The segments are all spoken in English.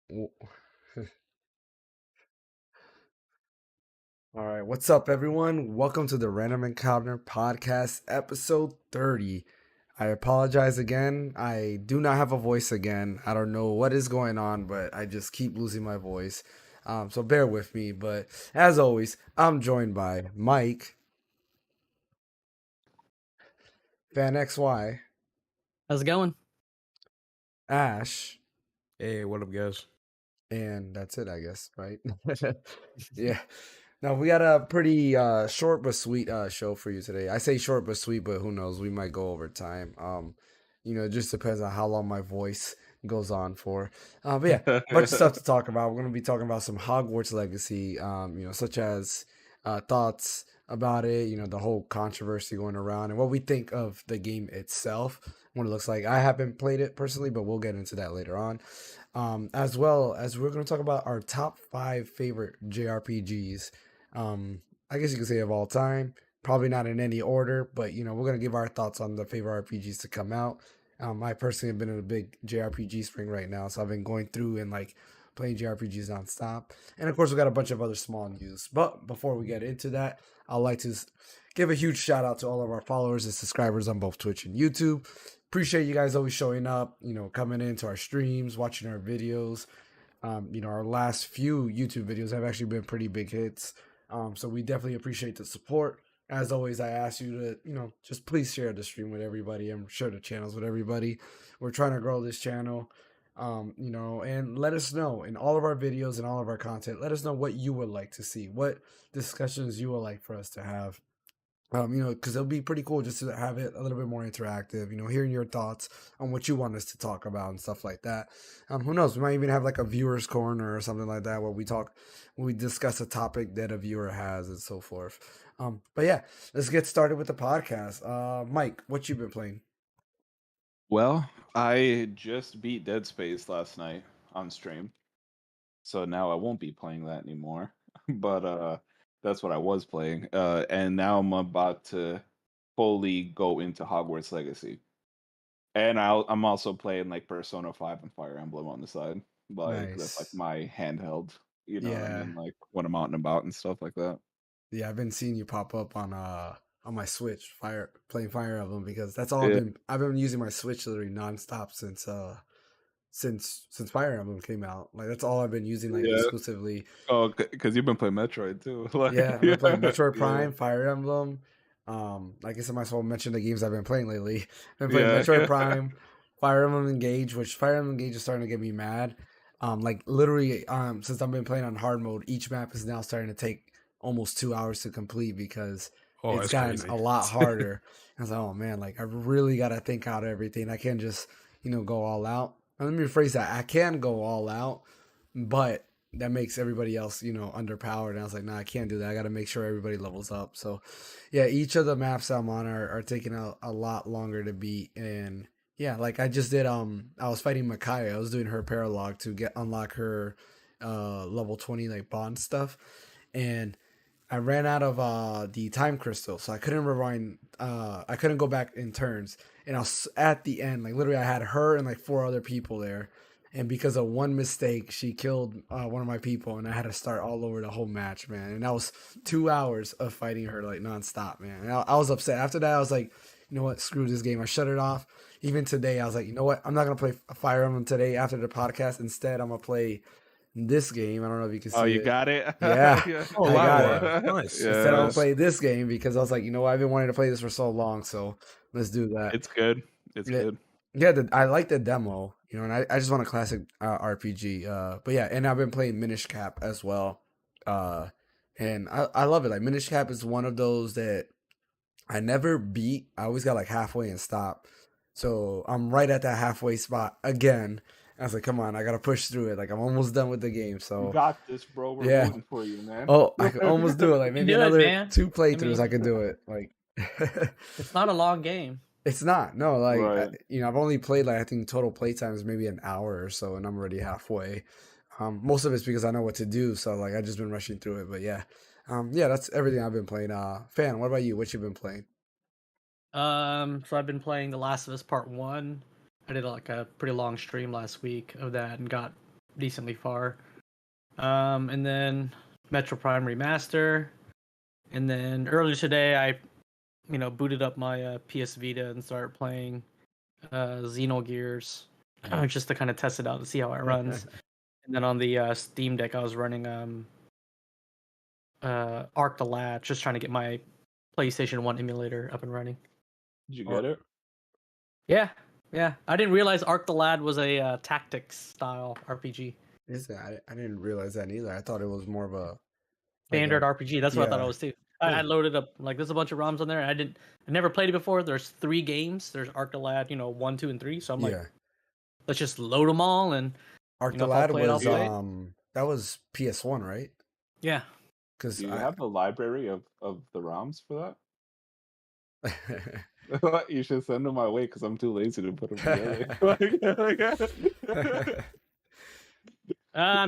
W- All right, what's up, everyone? Welcome to the Random Encounter Podcast, episode 30. I apologize again. I do not have a voice again. I don't know what is going on, but I just keep losing my voice. So bear with me. But as always, I'm joined by Mike, Phaneckswhy, How's it going? Ash, Hey, what up, guys? and that's it, I guess, right? Yeah. Now we got a pretty short but sweet show for you today. I say short but sweet, but who knows? We might go over time. It just depends on how long my voice goes on for. But yeah, a bunch of stuff to talk about. We're gonna be talking about some Hogwarts Legacy, such as thoughts about it, the whole controversy going around and what we think of the game itself, what it looks like. I haven't played it personally, but we'll get into that later on. As well as we're going to talk about our top 5 favorite JRPGs. I guess you could say of all time. Probably not in any order, but we're gonna give our thoughts on the favorite RPGs to come out. I personally have been in a big JRPG spring right now, so I've been going through and like playing JRPGs nonstop. And of course, we got a bunch of other small news. But before we get into that, I'd like to give a huge shout out to all of our followers and subscribers on both Twitch and YouTube. Appreciate you guys always showing up, coming into our streams, watching our videos. Our last few YouTube videos have actually been pretty big hits. So we definitely appreciate the support. As always, I ask you to, just please share the stream with everybody and share the channels with everybody. We're trying to grow this channel, and let us know in all of our videos and all of our content. Let us know what you would like to see, what discussions you would like for us to have. Because it'll be pretty cool just to have it a little bit more interactive, hearing your thoughts on what you want us to talk about and stuff like that. Who knows? We might even have like a viewer's corner or something like that where we discuss a topic that a viewer has and so forth. But yeah, let's get started with the podcast. Mike, what you been playing? Well, I just beat Dead Space last night on stream, so now I won't be playing that anymore. But that's what I was playing, and now I'm about to fully go into Hogwarts Legacy, and I'm also playing like Persona 5 and Fire Emblem on the side. Like that's like Nice. my handheld, you know what I Yeah. mean? Like when I'm out and about and stuff like that. Yeah, I've been seeing you pop up on my Switch, playing Fire Emblem because that's all Yeah, I've been using my Switch literally nonstop since Fire Emblem came out. Like that's all I've been using like yeah. exclusively. Oh, because you've been playing Metroid too. Like, Yeah, I've been playing yeah, Metroid yeah, Prime, Fire Emblem. I guess I might as well mention the games I've been playing lately. I've been playing yeah, Metroid yeah. Prime, Fire Emblem Engage, which Fire Emblem Engage is starting to get me mad. Like literally, since I've been playing on hard mode, each map is now starting to take almost 2 hours to complete because Oh, it's that's gotten crazy. a lot harder. I was like, oh man, like I really got to think out everything. I can't just go all out. Let me rephrase that. I can go all out, but that makes everybody else, underpowered. And I was like, nah, I can't do that. I got to make sure everybody levels up. So, yeah, each of the maps I'm on are taking a lot longer to beat. And yeah, like I just did. I was fighting Micaiah. I was doing her paralog to unlock her level 20 like bond stuff, and I ran out of the time crystal, so I couldn't rewind. I couldn't go back in turns, and I was at the end. Like literally, I had her and like 4 other people there, and because of one mistake, she killed one of my people, and I had to start all over the whole match, man. And that was 2 hours of fighting her like nonstop, man. And I was upset. After that, I was like, you know what? Screw this game. I shut it off. Even today, I was like, you know what? I'm not gonna play Fire Emblem today after the podcast. Instead, I'm gonna play this game. I don't know if you can Oh, see you it. got it? Yeah, Yeah. Oh, I wow, got wow. it. Nice. Instead, I'm gonna Yes. play this game because I was like, I've been wanting to play this for so long, so let's do that. It's good. It's Yeah, good. yeah. I like the demo, and I just want a classic RPG. But yeah, and I've been playing Minish Cap as well, and I love it. Like Minish Cap is one of those that I never beat. I always got like halfway and stop. So I'm right at that halfway spot again. I was like, come on, I gotta push through it. Like I'm almost done with the game. You So got this, bro. We're yeah. rooting for you, man. Oh, I can almost do it. Like You can maybe do it, another man. 2 playthroughs, I mean, could do it. Like it's not a long game. it's not. No, like Right. I've only played like I think total playtime is maybe an hour or so, and I'm already halfway. Most of it's because I know what to do, so like I just been rushing through it. But yeah, yeah, that's everything I've been playing. Fan, what about you? What you been playing? So I've been playing The Last of Us Part 1. I did like a pretty long stream last week of that and got decently far. And then Metro Prime Remaster, and then earlier today I, booted up my PS Vita and started playing Xenogears, just to kind of test it out and see how it runs. And then on the Steam Deck, I was running Arc the Lad, just trying to get my PlayStation 1 emulator up and running. Did you get it? Yeah. I didn't realize Arc the Lad was a tactics style RPG. Is that? I didn't realize that either. I thought it was more of a Standard RPG. That's what I thought it yeah. was too. I loaded up, like, there's a bunch of ROMs on there. I never played it before. There's 3 games. There's Arc the Lad, 1, 2, and 3. So I'm like, let's just load them all, and Arc if the I'll Lad play it, I'll was play it. that was PS1, right? Yeah. Because Do you have the library of the ROMs for that? You should send them my way because I'm too lazy to put them together. I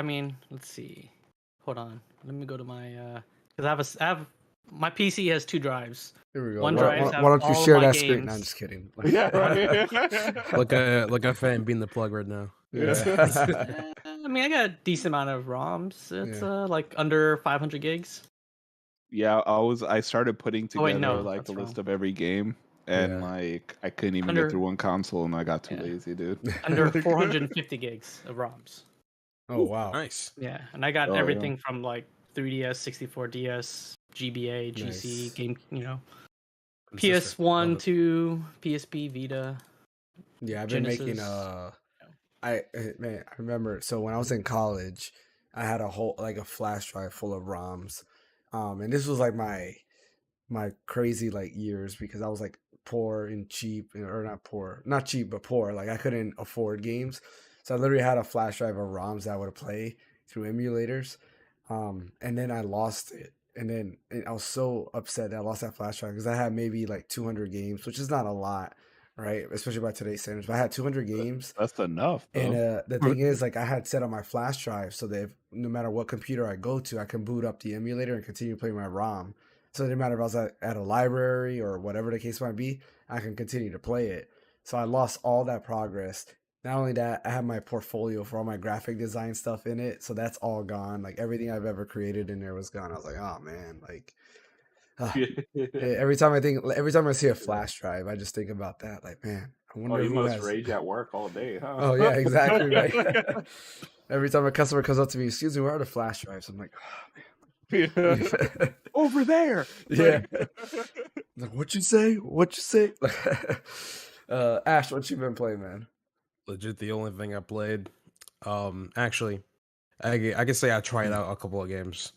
mean, let's see. Hold on. Let me go to my because I have my PC has 2 drives. Here we go. One why drive. don't you all share of my that games. screen? No, I'm just kidding. Yeah, right. Like a fan being the plug right now. Yeah. I mean, I got a decent amount of ROMs. It's like under 500 gigs. Yeah, I started putting together like that's a list wrong. of every game, and like I couldn't even get through one console, and I got too lazy, dude. Under 450 gigs of ROMs. Oh wow, nice. Yeah, and I got everything from like 3DS, 64DS, GBA, GC, Nice. game, PS1, 2, PSP, Vita. Yeah, I've Genesis. been making I remember, so when I was in college, I had a flash drive full of ROMs. And this was like my crazy like years because I was like poor and cheap, or not cheap but poor. Like I couldn't afford games, so I literally had a flash drive of ROMs that I would play through emulators. And then I lost it, and I was so upset that I lost that flash drive because I had maybe like 200 games, which is not a lot, right? Especially by today's standards. But I had 200 games. That's enough, though. And the thing is, like, I had set on my flash drive so that no matter what computer I go to, I can boot up the emulator and continue playing my ROM. So it didn't matter if I was at a library or whatever the case might be, I can continue to play it. So I lost all that progress. Not only that, I have my portfolio for all my graphic design stuff in it. So that's all gone. Like, everything I've ever created in there was gone. I was like, oh, man, like... every time I see a flash drive, I just think about that. Like, man, I wonder you who must has... rage at work all day, huh? Oh yeah, exactly right. Every time a customer comes up to me, excuse me, where are the flash drives? I'm like, oh, man. Over there. Yeah. Like, what you say? Ash, what you been playing, man? Legit, the only thing I played. Actually, I can say I tried out a couple of games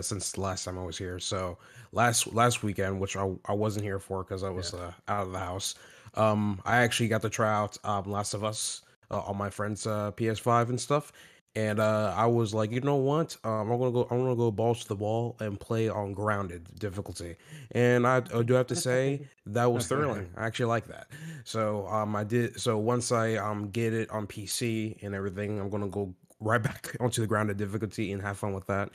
since the last time I was here. So last weekend, which I wasn't here for because I was out of the house. I actually got to try out Last of Us on my friend's PS5 and stuff. And I was like, you know what? I'm gonna go balls to the wall and play on grounded difficulty. And I do have to say that was thrilling. I actually like that. So I did. So once I get it on PC and everything, I'm gonna go right back onto the grounded difficulty and have fun with that.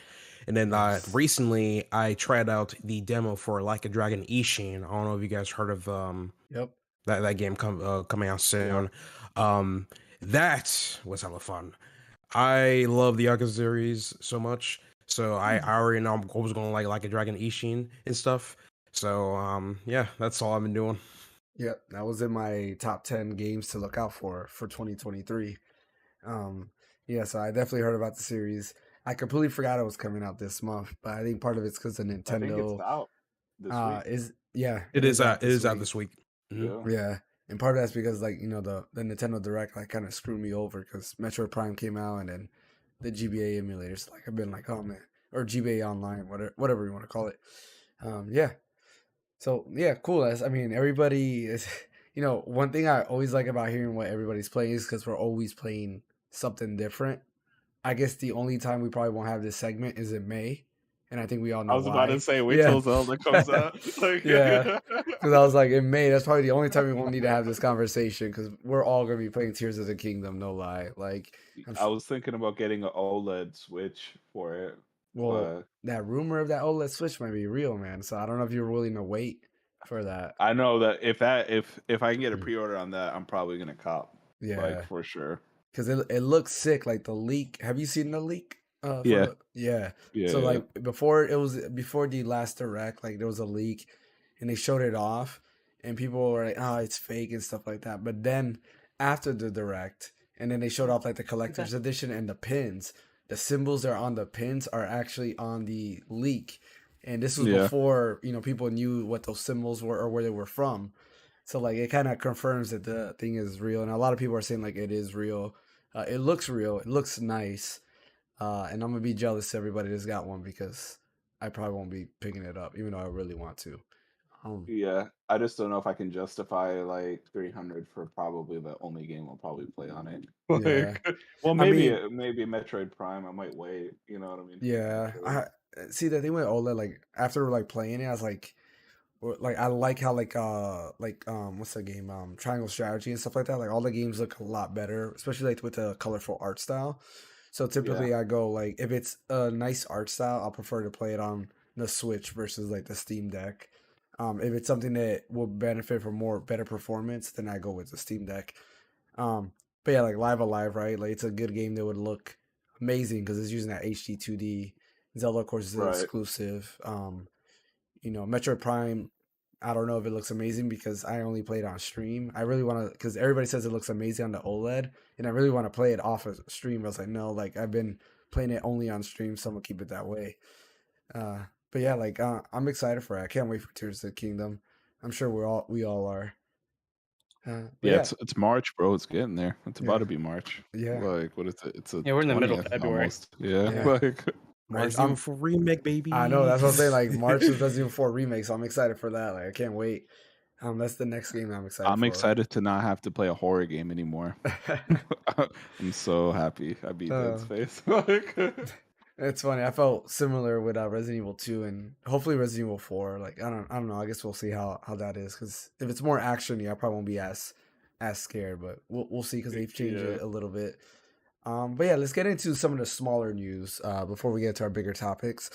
And then recently I tried out the demo for Like a Dragon Ishin. I don't know if you guys heard of that game coming out soon. That was hella fun. I love the Yakuza series so much, so I already know I'm always going to like a Dragon Ishin and stuff. So yeah, that's all I've been doing. Yep, that was in my top 10 games to look out for 2023. Yeah, so I definitely heard about the series. I completely forgot it was coming out this month, but I think part of it's because the Nintendo. I think it's out this week. It is out this week. Mm-hmm. Yeah. And part of that's because, like, the Nintendo Direct, like, kind of screwed me over because Metroid Prime came out and then the GBA emulators, like, I've been like, oh, man. Or GBA Online, whatever you want to call it. Yeah. So, yeah, cool. I mean, everybody is, one thing I always like about hearing what everybody's playing is because we're always playing something different. I guess the only time we probably won't have this segment is in May. And I think we all know why. I was about to say, wait till Zelda comes out. Yeah, because I was like, in May, that's probably the only time we won't need to have this conversation because we're all going to be playing Tears of the Kingdom, no lie. Like, I was thinking about getting an OLED Switch for it. Well, that rumor of that OLED Switch might be real, man. So I don't know if you're willing to wait for that. I know that if I can get a pre-order on that, I'm probably going to cop. Yeah. Like, for sure. because it looks sick. Like the leak. Have you seen the leak? Yeah. Yeah. Yeah, So yeah. like before the last direct, like there was a leak, and they showed it off, and people were like, "Oh, it's fake" and stuff like that. But then after the direct, and then they showed off like the collector's edition and the pins. The symbols that are on the pins are actually on the leak, and this was Yeah. before people knew what those symbols were or where they were from. So like it kind of confirms that the thing is real, and a lot of people are saying like it is real. It looks real. It looks nice. And I'm gonna be jealous to everybody that's got one because I probably won't be picking it up, even though I really want to. Yeah. I just don't know if I can justify like 300 for probably the only game I'll probably play on it. Yeah, Like, well, I maybe mean, maybe Metroid Prime. I might wait. You know what I mean? yeah. Eventually. I see the thing with OLED. Like after like playing it, I was like I like how what's the game Triangle Strategy and stuff like that. Like all the games look a lot better, especially like with the colorful art style. So typically Yeah. I go like if it's a nice art style, I'll prefer to play it on the Switch versus like the Steam Deck. If it's something that will benefit from more better performance, then I go with the Steam Deck. Um, but yeah, like Live Alive, right? Like it's a good game that would look amazing because it's using that HD 2D. Zelda, of course, is an Right. exclusive. Metroid Prime. I don't know if it looks amazing because I only played on stream. I really want to because everybody says it looks amazing on the OLED, and I really want to play it off of stream. I was like, no, like I've been playing it only on stream, so I'm gonna keep it that way. But yeah, like I'm excited for it. I can't wait for Tears of the Kingdom. I'm sure we all are. But Yeah, yeah, it's March, bro. It's getting there. It's about yeah, to be March. yeah, Like, what is it? It's a Yeah, we're in the middle of 20th February. almost. Yeah. yeah. Like, March. Resident Evil 4 remake, I know baby. that's what I'm saying. Like March is Resident Evil 4 remake, so I'm excited for that. Like I can't wait. That's the next game I'm excited I'm for. excited to not have to play a horror game anymore. I'm so happy I beat Dead uh, Space. Like, It's funny. I felt similar with Resident Evil 2 and hopefully Resident Evil 4. Like I don't know. I guess we'll see how that is because if it's more actiony, I probably won't be as scared. But we'll see because they've changed yeah. it a little bit. But yeah, let's get into some of the smaller news before we get to our bigger topics.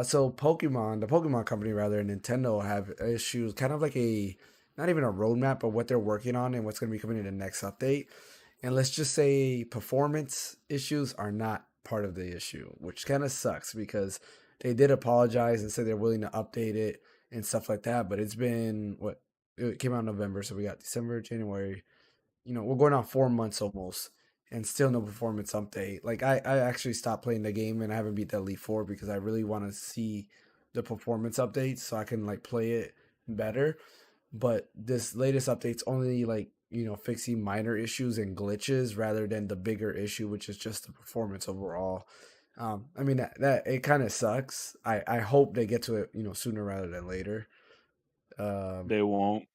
So the Pokemon company rather, Nintendo have issues, kind of like not even a roadmap, but what they're working on and what's going to be coming in the next update. And let's just say performance issues are not part of the issue, which kind of sucks because they did apologize and say they're willing to update it and stuff like that. But it's been it came out in November, so we got December, January. We're going on 4 months almost, and still no performance update. Like I actually stopped playing the game and I haven't beat the Elite Four because I really want to see the performance updates so I can like play it better. But this latest update's only like fixing minor issues and glitches rather than the bigger issue, which is just the performance overall. I mean that it kind of sucks. I hope they get to it sooner rather than later. Um, They won't.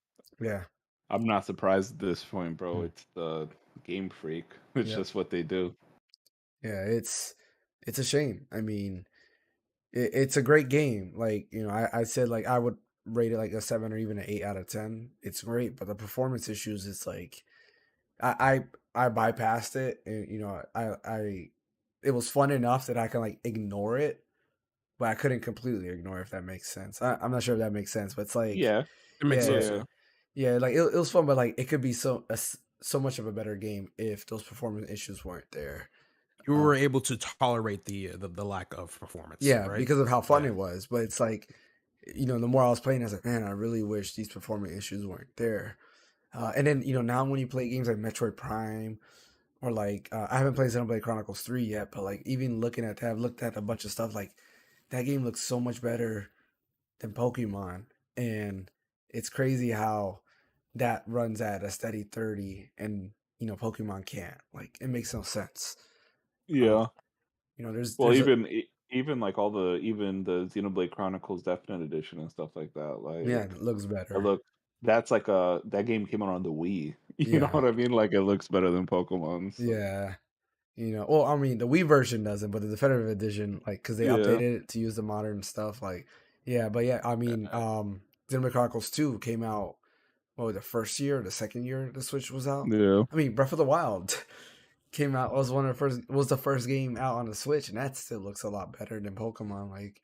yeah, I'm not surprised at this point, bro. Mm. It's the Game Freak. It's Yep. just what they do. Yeah, it's a shame. I mean, it's a great game. Like I said, like I would rate it like a 7 or even an 8 out of 10. It's great, but the performance issues, it's like I bypassed it, and I it was fun enough that I can like ignore it, but I couldn't completely ignore it, if that makes sense. I'm not sure if that makes sense, but it's like Yeah. It makes yeah, sense, Yeah. yeah. yeah, like it was fun, but like it could be so much of a better game if those performance issues weren't there. You Um, were able to tolerate the lack of performance, Yeah, right? because of how fun Yeah. it was. But it's like, the more I was playing, I was like, man, I really wish these performance issues weren't there. And then, now when you play games like Metroid Prime or like, I haven't played Xenoblade Chronicles 3 yet, but like even looking at that, I've looked at a bunch of stuff like that game looks so much better than Pokemon. And it's crazy how that runs at a steady 30 and, Pokemon can't. Like, it makes no sense. Uh, Yeah. Well, there's a, even like even the Xenoblade Chronicles Definite Edition and stuff like that. yeah, Like, it looks I better. look, that game came out on the Wii. You know Yeah. what I mean? Like, it looks better than Pokemon. So Yeah. Well, I mean, the Wii version doesn't, but the definitive edition, like, because they yeah. updated it to use the modern stuff, like, yeah, but yeah, I mean, Xenoblade Chronicles 2 came out, the first year, or the second year the Switch was out? Yeah. I mean, Breath of the Wild came out, was the first game out on the Switch, and that still looks a lot better than Pokemon. Like,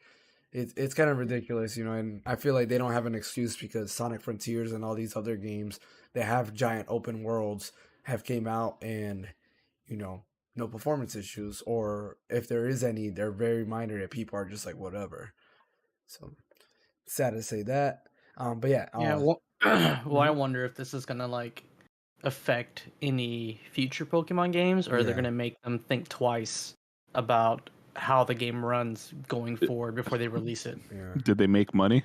it's kind of ridiculous, and I feel like they don't have an excuse because Sonic Frontiers and all these other games that have giant open worlds have came out and no performance issues, or if there is any, they're very minor that people are just like whatever. So sad to say that. But yeah, Yeah, well, well, I Mhm. wonder if this is gonna like affect any future Pokemon games, or they're Yeah. gonna make them think twice about how the game runs going forward before they release it. Yeah, Did they make money?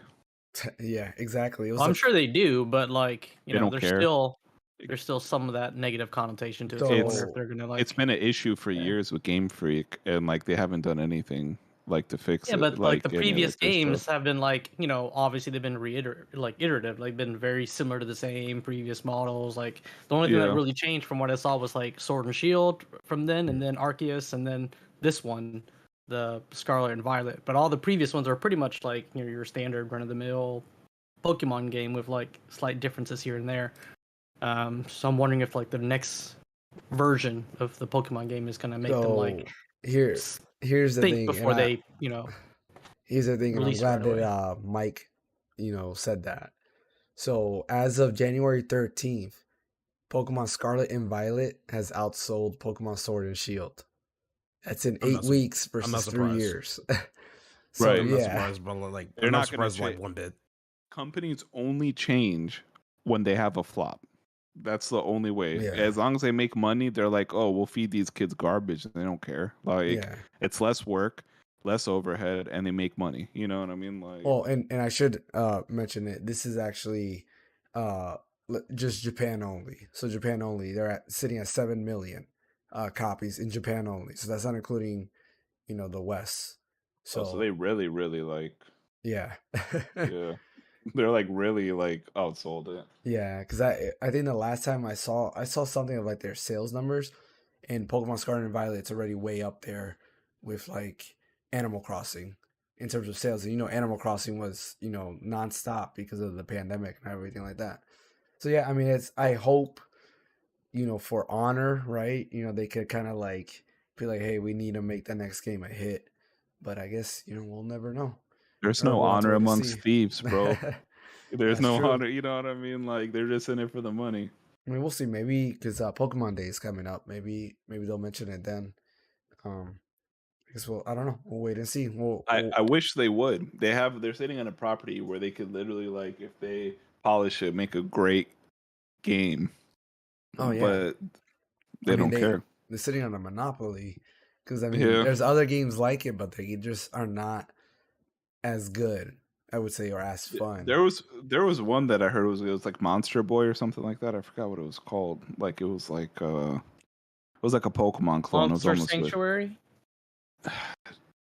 yeah, exactly. It was Well, I'm a sure they do, but like They don't care. there's still some of that negative connotation to it. So I wonder It's if they're gonna it's like been an issue for Yeah. years with Game Freak, and like they haven't done anything like to fix yeah, it, but like the any previous of their games stuff. have been like obviously they've been iterative, like been very similar to the same previous models. Like the only thing that Yeah. really changed from what I saw was like Sword and Shield from then, and then Arceus, and then this one, the Scarlet and Violet. But all the previous ones are pretty much like your standard run of the mill Pokemon game with like slight differences here and there. So I'm wondering if like the next version of the Pokemon game is gonna make them So like here's the think thing, and before they here's the thing, and I'm release it right glad away. that Mike, said that. So as of January 13th, Pokemon Scarlet and Violet has outsold Pokemon Sword and Shield. That's in I'm 8 not. Su- weeks I'm not versus 3 surprised. years. So Right. I'm not yeah, surprised, but like They're I'm not not gonna surprised like change. one bit. Companies only change when they have a flop. That's the only way. yeah, As long as they make money, they're like, oh, we'll feed these kids garbage. They don't care. Like yeah. it's less work, less overhead, and they make money. You know what I mean? Like Well, and I should mention it. This is actually uh just Japan only. So Japan only. They're sitting at 7 million copies in Japan only. So that's not including the West. oh, so So they really, really like yeah, yeah. They're like really like outsold it. yeah. Because I think the last time I saw something of like their sales numbers, and Pokemon Scarlet and Violet, it's already way up there with like Animal Crossing in terms of sales. And Animal Crossing was nonstop because of the pandemic and everything like that. So yeah, I mean, I hope for Honor, right? They could kind of like be like, hey, we need to make the next game a hit. But I guess we'll never know. There's Or no we'll have to honor wait and amongst see. thieves, bro. There's That's no true. honor. You know what I mean? Like they're just in it for the money. I mean, we'll see. Maybe because Pokemon Day is coming up. Maybe they'll mention it then. Um, I guess I don't know. We'll wait and see. I wish they would. They're sitting on a property where they could literally like if they polish it, make a great game. Oh yeah. But I they mean, don't care. they're sitting on a monopoly because I mean, Yeah. there's other games like it, but they just are not as good, I would say, or as fun. There was one that I heard it was like Monster Boy or something like that. I forgot what it was called. Like it was like a Pokemon clone. It was Monster almost Sanctuary.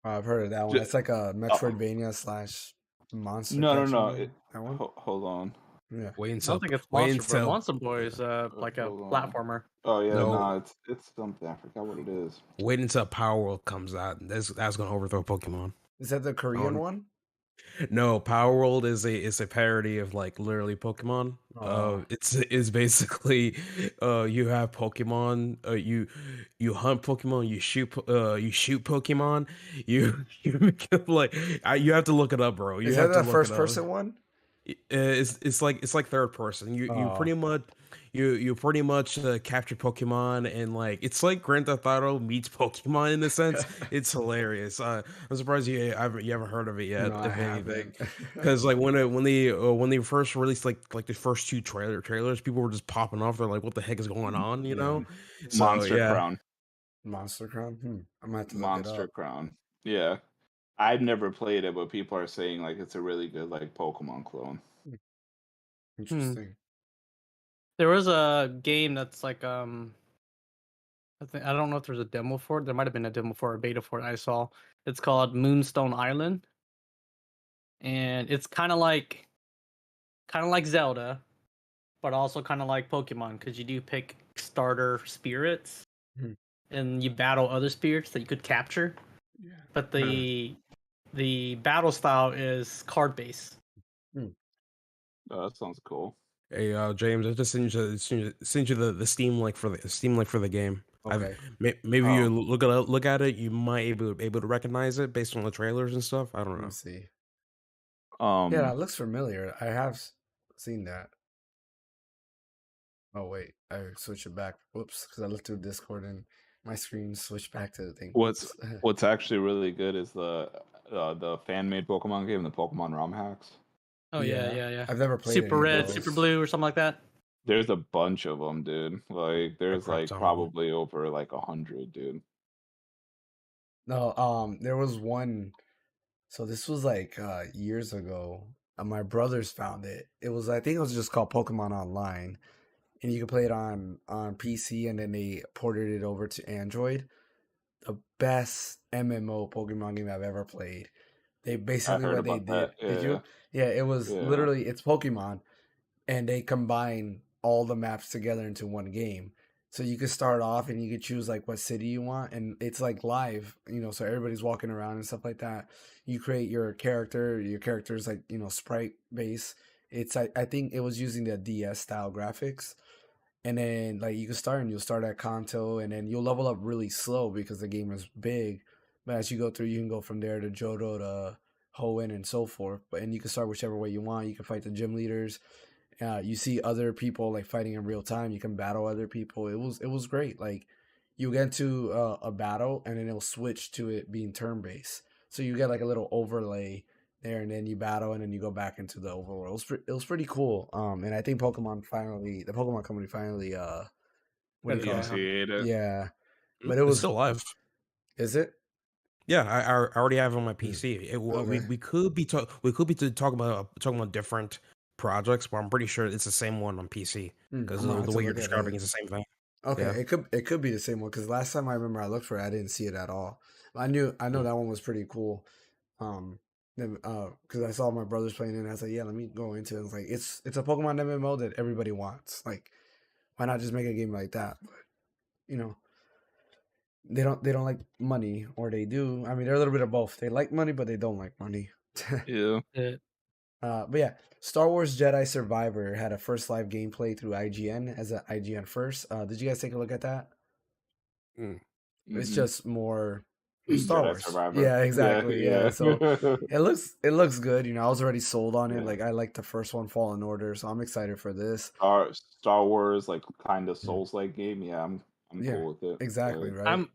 I've heard of that one. Ju- It's like a Metroidvania slash monster no, catcher no. game. That one. Hold on. Yeah. Wait I until don't think it's wait Monster Boy. until Monster Boy is like a Hold on. platformer. Oh yeah, No. no, it's something. I forgot what it is. wait until Power World comes out. That's gonna overthrow Pokemon. Is that the Korean Oh, one? No, Power World is a parody of like literally Pokemon. Oh. It's basically you have Pokemon, you hunt Pokemon, you shoot Pokemon, you make it like you have to look it up, bro. You Is have that to the look first it up. person one? It's like third person. You pretty Oh. much you pretty much capture Pokemon, and like it's like Grand Theft Auto meets Pokemon in a sense. It's hilarious. I'm surprised you haven't heard of it yet, No, I if anything. haven't. Because like when they first released like the first two trailers, people were just popping off. They're like, "What the heck is going on?" You Yeah. know. So Monster yeah, Crown. Monster Crown. I'm gonna have to look it Monster up. Crown. Yeah. I've never played it, but people are saying like it's a really good like Pokemon clone. Interesting. There was a game that's like I don't know if there's a demo for it. There might have been a demo for it, a beta for it I saw. It's called Moonstone Island. And it's kind of like Zelda, but also kind of like Pokemon because you do pick starter spirits Hmm. and you battle other spirits that you could capture. Yeah. But the battle style is card based. Oh, that sounds cool. hey James, I just send you the Steam link for the game. Okay. Maybe Oh. you look at it, you might able to recognize it based on the trailers and stuff. I don't Let know. me see. Um Yeah, that looks familiar. I have seen that. Oh wait, I switch it back. Whoops, because I looked through Discord and my screen switched back to the thing. What's Whoops. what's actually really good is the fan made Pokemon game, the Pokemon ROM hacks. Oh yeah. I've never played Super any of Red, those. Super Blue, or something like that. There's a bunch of them, dude. Like there's crap like ton of 'em. probably over like 100, dude. No, there was one. So this was like years ago. My brothers found it. It was, I think it was just called Pokemon Online, and you could play it on PC, and then they ported it over to Android. The best MMO Pokemon game I've ever played. They I basically heard what they about that. did you? Yeah, it was Yeah. literally it's Pokemon, and they combine all the maps together into one game. So you could start off and you could choose like what city you want, and it's like live, so everybody's walking around and stuff like that. You create your character. Your character's like sprite base. I think it was using the DS style graphics, and then like you can start and you'll start at Kanto, and then you'll level up really slow because the game is big. But as you go through, you can go from there to Johto to Hoenn and so forth. And you can start whichever way you want. You can fight the gym leaders. You see other people like fighting in real time. You can battle other people. It was great. Like you get into a battle and then it'll switch to it being turn based. So you get like a little overlay there, and then you battle, and then you go back into the overworld. It was pretty cool. And I think the Pokemon company finally, what do you Yeah. call it? Initiate it. Yeah, but it It's was. still live. Is it? Yeah, I already have it on my PC. Okay. We could be talking about different projects, but I'm pretty sure it's the same one on PC because I'm gonna have the to way you're look at describing it. is the same thing. Okay, Yeah. it could be the same one because last time I remember I looked for it, I didn't see it at all. I know Mm. that one was pretty cool. Then because I saw my brothers playing it, and I was like, yeah, let me go into it. It's like it's a Pokemon MMO that everybody wants. Like, why not just make a game like that? But you know, they don't like money, or they do. I mean, they're a little bit of both. They like money, but they don't like money. Yeah. But yeah, Star Wars Jedi Survivor had a first live gameplay through IGN as an IGN first. Did you guys take a look at that? Mm. It's Mhm. just more Star Jedi Wars. Survivor. Yeah, Yeah, exactly. Yeah. So yeah. it looks good. I was already sold on it. Yeah. Like I like the first one, Fallen Order, so I'm excited for this. Star Wars, like kind of Mm. Souls like game. Yeah, I'm Yeah, cool with it. exactly, Like, right?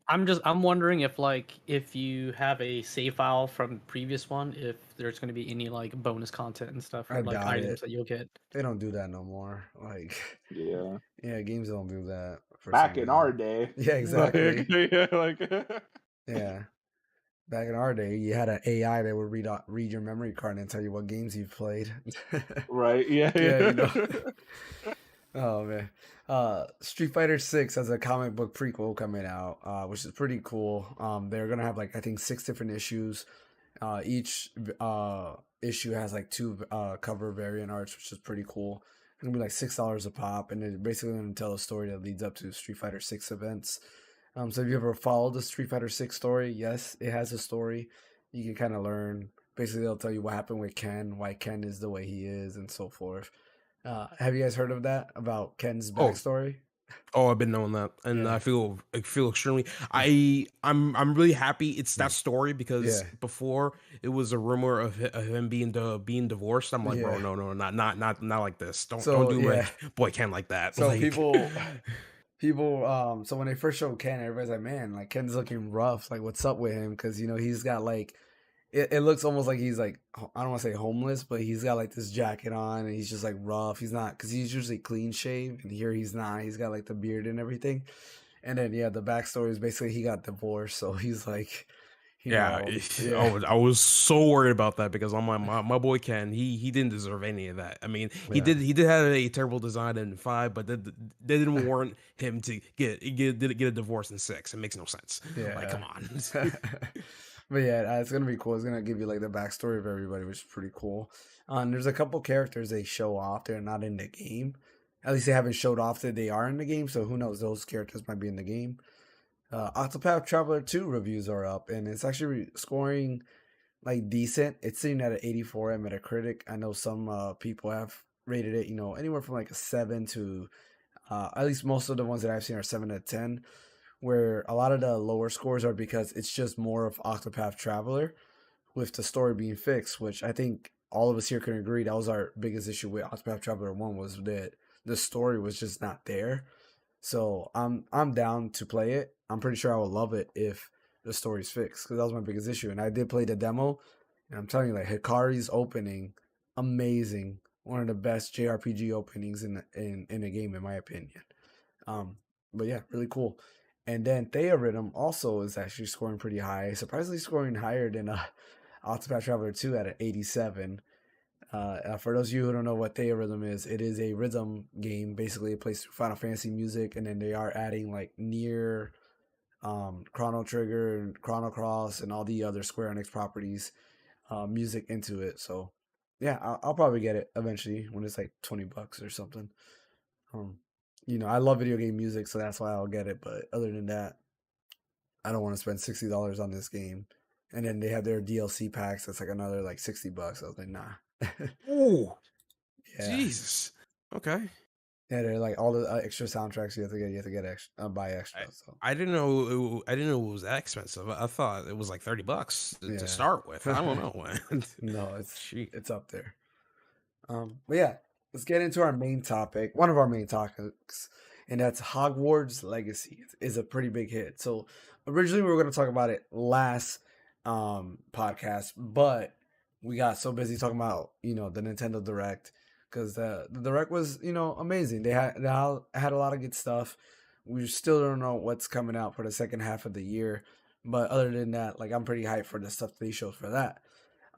I'm wondering if you have a save file from the previous one, if there's going to be any like bonus content and stuff, I or like doubt items it. that you'll get. They don't do that no more. Like, yeah. yeah, games don't do that for Back some in our reason. day. Yeah, exactly. Like, yeah, like Yeah. Back in our day, you had an AI that would read your memory card and tell you what games you've played. right. Yeah, Yeah, yeah. Oh man. Street Fighter 6 has a comic book prequel coming out, which is pretty cool. They're gonna have like I think 6 different issues. Each issue has like 2 cover variant arts, which is pretty cool. It's gonna be like $6 a pop, and they're basically gonna tell a story that leads up to Street Fighter 6 events. So have you ever followed the Street Fighter 6 story? Yes, it has a story. You can kind of learn. Basically, they'll tell you what happened with Ken, why Ken is the way he is, and so forth. Have you guys heard of that about Ken's Oh, backstory? I've been knowing that, and Yeah. I feel extremely. I'm really happy it's that story because Yeah. before it was a rumor of him being divorced. I'm like, bro, Yeah. no, not like this. Don't So do yeah. boy Ken like that. So Like, people so when they first showed Ken, everybody's like, man, like Ken's looking rough. Like, what's up with him? Because he's got like it looks almost like he's like I don't want to say homeless, but he's got like this jacket on and he's just like rough. He's not because he's usually clean shaved, and here he's not. He's got like the beard and everything. And then yeah, the backstory is basically he got divorced, so he's like, yeah, yeah, I was so worried about that because I'm like my boy Ken, he didn't deserve any of that. I mean, he yeah. did have a terrible design in 5, but they didn't warrant him to get a divorce in 6. It makes no sense. Yeah. Like, come on. But yeah, it's gonna be cool. It's gonna give you like the backstory of everybody, which is pretty cool. And there's a couple characters they show off. They're not in the game. At least they haven't showed off that they are in the game. So who knows? Those characters might be in the game. Octopath Traveler 2 reviews are up, and it's actually scoring like decent. It's sitting at an 84 at Metacritic. I know some people have rated it, anywhere from like a 7 to at least most of the ones that I've seen are 7 to 10. Where a lot of the lower scores are because it's just more of Octopath Traveler with the story being fixed, which I think all of us here can agree that was our biggest issue with Octopath Traveler 1 was that the story was just not there. So I'm down to play it. I'm pretty sure I will love it if the story's fixed, because that was my biggest issue. And I did play the demo, and I'm telling you, like, Hikari's opening, amazing, one of the best JRPG openings in a game, in my opinion. Um, but yeah, really cool. And then Theorhythm also is actually scoring pretty high, surprisingly scoring higher than Octopath Traveler 2 at an 87. For those of you who don't know what Theorhythm is, it is a rhythm game. Basically, it plays Final Fantasy music, and then they are adding like Nier, Chrono Trigger, and Chrono Cross, and all the other Square Enix properties music into it. So yeah, I'll probably get it eventually when it's like $20 or something. Um, I love video game music, so that's why I'll get it. But other than that, I don't want to spend $60 on this game. And then they have their DLC packs. That's like another like $60. I was like, nah. Oh, Yeah, Jesus. Okay. yeah. They're like all the extra soundtracks you have to get. You have to get extra, buy extra. So I didn't know. I didn't know it was that expensive. I thought it was like $30 to yeah. start with. I don't know. No, Gee. it's up there. But yeah, let's get into our main topic. One of our main topics, and that's Hogwarts Legacy. Is a pretty big hit. So originally we were going to talk about it last podcast, but we got so busy talking about the Nintendo Direct, because the Direct was amazing. They had a lot of good stuff. We still don't know what's coming out for the second half of the year, but other than that, like, I'm pretty hyped for the stuff they showed for that.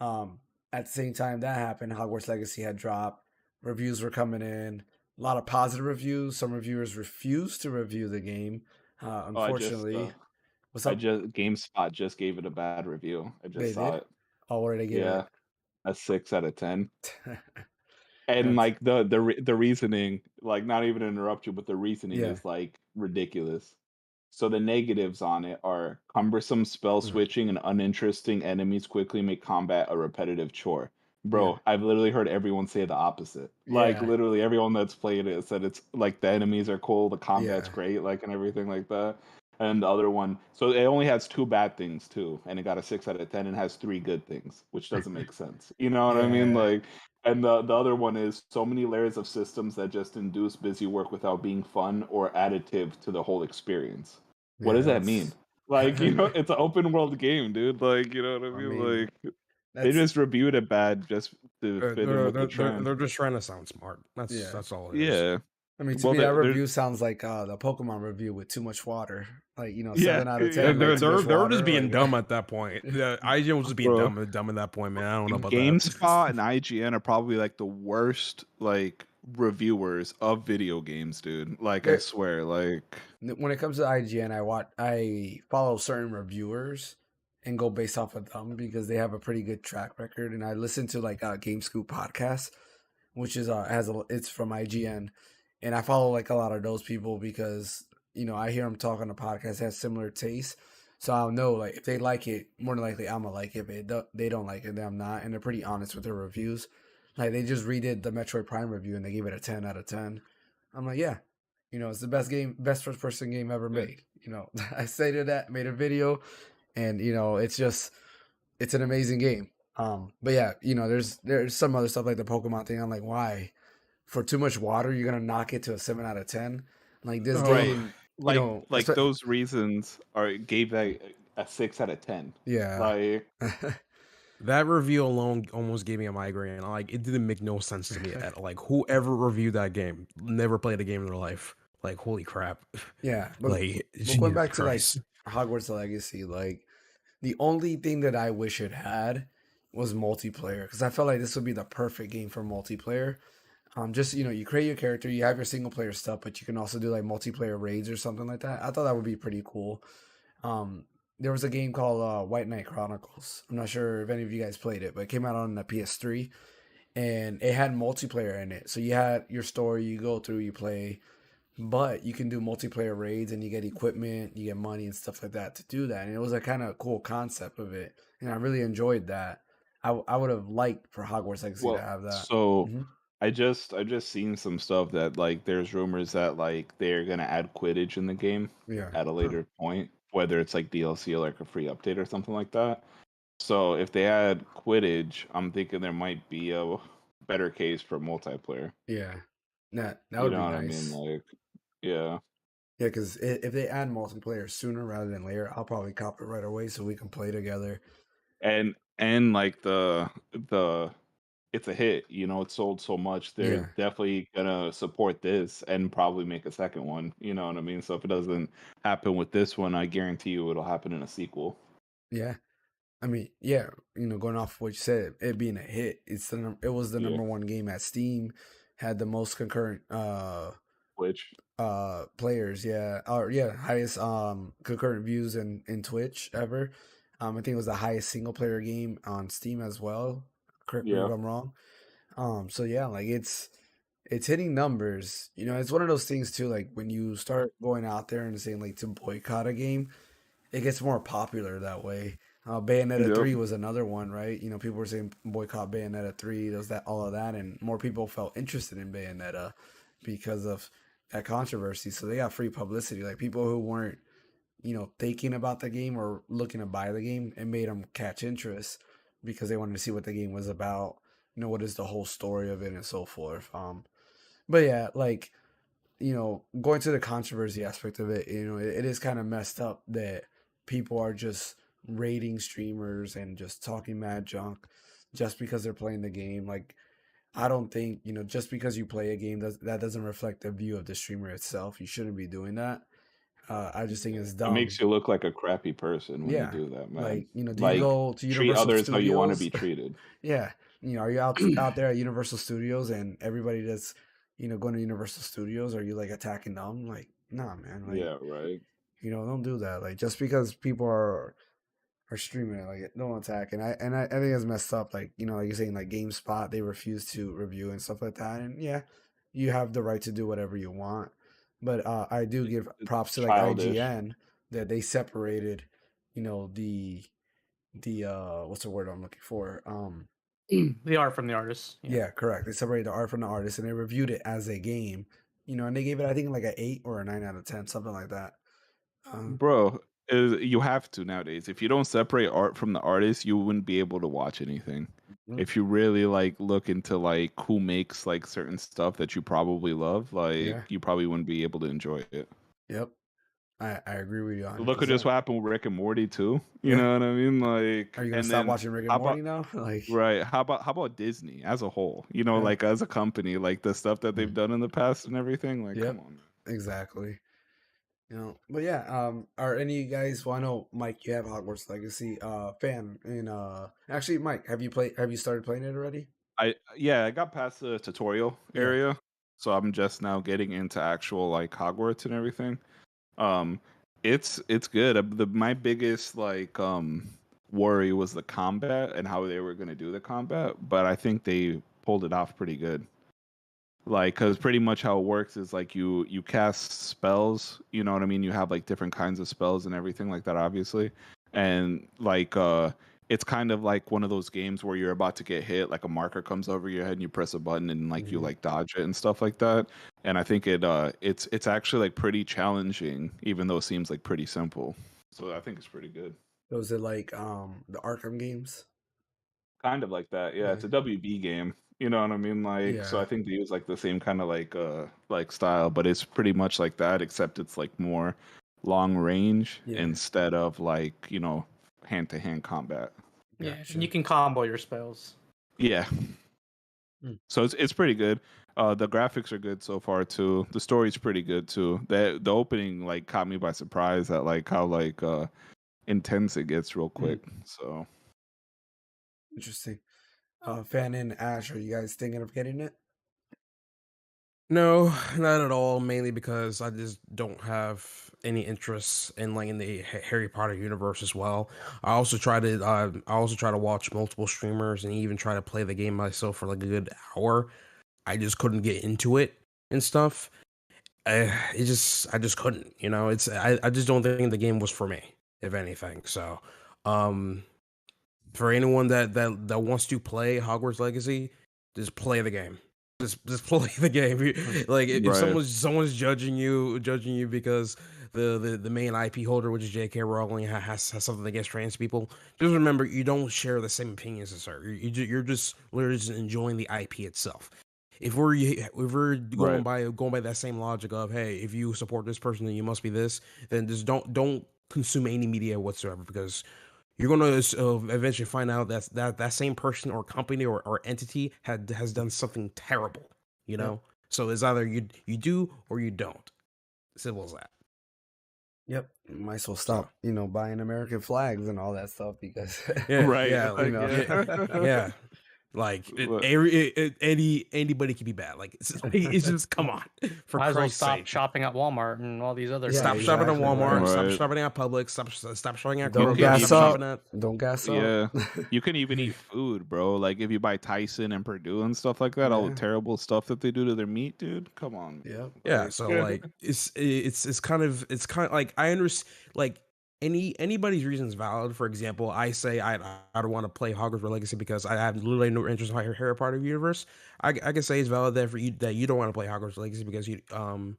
Um, at the same time that happened, Hogwarts Legacy had dropped. Reviews were coming in. A lot of positive reviews. Some reviewers refused to review the game. Oh, Unfortunately, what's I up? just GameSpot just gave it a bad review. I They just saw did. it. Oh, what did they give Yeah, it? a 6 out of 10. And That's like the reasoning, like, not even to interrupt you, but the reasoning yeah. is like ridiculous. So the negatives on it are cumbersome spell Mm, switching and uninteresting enemies quickly make combat a repetitive chore. yeah. Bro, I've literally heard everyone say the opposite. Like, Yeah. literally everyone that's played it said it's like the enemies are cool, the combat's Yeah. great, like, and everything like that. And the other one, so it only has 2 bad things too, and it got a 6 out of 10 and has 3 good things, which doesn't make sense. You know what I mean? Yeah. Like, and the other one is so many layers of systems that just induce busy work without being fun or additive to the whole experience. What Yeah. does that mean? That's. Like, it's an open world game, dude. Like, you know what I I mean? mean, Like, they that's just reviewed it bad just to fit in with the trend. They're just trying to sound smart. yeah. That's all it is. Yeah. I mean, to Well, me, that they're review sounds like the Pokemon review with too much water. Like, yeah, 7 out of yeah, 10, like too much They were just water. being Like, dumb at that point. The IGN was just being bro. dumb at that point, man. I don't know about GameSpot that. and IGN are probably like the worst like reviewers of video games, dude. Like, I there, swear, like, when it comes to IGN, I follow certain reviewers and go based off of them because they have a pretty good track record. And I listen to like Game Scoop podcast, which is it's from IGN, and I follow like a lot of those people because I hear them talk on the podcast, has similar tastes. So I'll know, like, if they like it, more than likely I'm gonna like it. But they don't like it, then I'm not. And they're pretty honest with their reviews. Like, they just redid the Metroid Prime review and they gave it a 10 out of 10. I'm like, yeah, it's the best first person game ever made. I stated that, made a video, and it's an amazing game. But yeah, there's some other stuff like the Pokemon thing. I'm like, why? For too much water, you're gonna knock it to a 7 out of 10. Like, this right, game, like those reasons gave that a 6 out of 10. yeah. Like, That review alone almost gave me a migraine. Like, it didn't make no sense to me. Like, whoever reviewed that game never played a game in their life. Like, holy crap. Yeah, but Like, going Jesus back to like Christ. Hogwarts Legacy, like, the only thing that I wish it had was multiplayer, because I felt like this would be the perfect game for multiplayer. Just you create your character, you have your single player stuff, but you can also do like multiplayer raids or something like that. I thought that would be pretty cool. Um, there was a game called White Knight Chronicles. I'm not sure if any of you guys played it, but it came out on the PS3, and it had multiplayer in it. So you had your story, you go through, you play, but you can do multiplayer raids and you get equipment, you get money and stuff like that to do that. And it was a kind of cool concept of it, and I really enjoyed that. I would have liked for Hogwarts Legacy to well, have that. so Hmm. I just seen some stuff that, like, there's rumors that like they're gonna add Quidditch in the game Yeah. at a later point, whether it's like DLC or like a free update or something like that. So if they add Quidditch, I'm thinking there might be a better case for multiplayer. Yeah. That You would know be what I mean? nice. Like, yeah. Yeah, because if they add multiplayer sooner rather than later, I'll probably cop it right away so we can play together. And like the it's a hit, you know, it sold so much. They're Yeah, definitely gonna support this and probably make a second one. You know what I mean? So if it doesn't happen with this one, I guarantee you it'll happen in a sequel. yeah. I mean, yeah. Going off what you said, it being a hit, it was the Yeah. number one game at Steam, had the most concurrent Which, players, yeah, or yeah, highest concurrent views in Twitch ever. I think it was the highest single player game on Steam as well. Correct me if yeah. I'm wrong. So yeah, like it's hitting numbers. It's one of those things too, like when you start going out there and saying like to boycott a game, it gets more popular that way. Bayonetta Yep. 3 was another one, right? People were saying boycott Bayonetta 3, there's that all of that, and more people felt interested in Bayonetta because of that controversy. So they got free publicity. Like people who weren't, thinking about the game or looking to buy the game, it made them catch interest because they wanted to see what the game was about. What is the whole story of it and so forth. But yeah, like going to the controversy aspect of it, it is kind of messed up that people are just rating streamers and just talking mad junk just because they're playing the game. Like, I don't think, just because you play a game, that doesn't reflect the view of the streamer itself. You shouldn't be doing that. I just think it's It dumb. makes you look like a crappy person when you Yeah. do that, man. Like, do you Like, go to treat Universal others how you want to Studios? be treated. Yeah. Are you out there at Universal Studios and everybody that's, going to Universal Studios, are you like attacking them? Like, nah, man. Like, Yeah, right. don't do that. Like, just because people are streaming it, like, don't attack. And I think it's messed up. Like, like you're saying, like GameSpot, they refuse to review and stuff like that. And yeah, you have the right to do whatever you want. But I do give It's props to like childish. IGN that they separated, the what's the word I'm looking for? The art from the artist. Yeah, correct. They separated the art from the artist and they reviewed it as a game. And they gave it, I think, like an 8 or a 9 out of 10, something like that. Bro, you have to nowadays. If you don't separate art from the artist, you wouldn't be able to watch anything. Mhm. If you really like look into like who makes like certain stuff that you probably love, like Yeah. you probably wouldn't be able to enjoy it. Yep. I agree with you Look at just 100%. what happened with Rick and Morty too. You Yeah. know what I mean? Like, Are you gonna and stop then watching Rick and how Morty about now? Like, right? How about Disney as a whole? You know, yeah. like as a company, like the stuff that they've done in the past and everything. Like, Yep. come on. Exactly. But yeah, are any of you guys, well, I know Mike, you have Hogwarts Legacy fan, and actually Mike, have you started playing it already? I got past the tutorial Yeah. area, so I'm just now getting into actual like Hogwarts and everything. Um, it's good. My biggest like worry was the combat and how they were gonna do the combat, but I think they pulled it off pretty good. Like, cause pretty much how it works is like you cast spells. You know what I mean? You have like different kinds of spells and everything like that, obviously, and like it's kind of like one of those games where you're about to get hit, like a marker comes over your head and you press a button and like you Mhm. like dodge it and stuff like that. And I think it's actually like pretty challenging, even though it seems like pretty simple. So I think it's pretty good. Was it like the Arkham games? Kind of like that, yeah. Yeah. It's a WB game. You know what I mean? Like, so Yeah. I think they use like the same kind of like style, but it's pretty much like that, except it's like more long range Yeah. instead of like, hand to hand combat. Yeah, Gotcha. and you can combo your spells. Yeah. Hmm. So it's pretty good. The graphics are good so far too. The story's pretty good too. The opening like caught me by surprise at like how like intense it gets real quick. So Interesting. Fan and Ash, are you guys thinking of getting it? No, not at all. Mainly because I just don't have any interest in like in the Harry Potter universe as well. I also try to watch multiple streamers and even try to play the game myself for like a good hour. I just couldn't get into it and stuff. I just couldn't. I just don't think the game was for me, if anything. So, um, for anyone that wants to play Hogwarts Legacy, just play the game. Just play the game. Like if Right. someone's judging you because the main IP holder, which is J.K. Rowling, has something against trans people, just remember you don't share the same opinions as her. You're just literally just enjoying the IP itself. if we're going Right. by that same logic of, hey, if you support this person, then you must be this. Then just don't consume any media whatsoever, because you're gonna eventually find out that same person or company or entity has done something terrible. You Yep. know, so it's either you do or you don't. Simple as that. Yep. Might as well So stop, buying American flags and all that stuff because, yeah, Right. yeah, you Like, know. yeah. Like But- anybody can be bad. Like it's just come on, for Might as well Christ's stop sake. shopping at Walmart and all these other Yeah, Stop stores. shopping at exactly, Walmart. like- Stop Right. shopping at Publix. Stop shopping at Don't can Kroger. gas Stop even up. shopping at Don't gas Yeah. up. You can even eat food, bro. Like if you buy Tyson and Purdue and stuff like that, all the Yeah. terrible stuff that they do to their meat, dude. Come on. Yep. yeah. So like it's kind of like I understand, like anybody's reason is valid. For example, I say I don't want to play Hogwarts Legacy because I have literally no interest in Harry Potter universe. I can say it's valid that for you that you don't want to play Hogwarts Legacy because you don't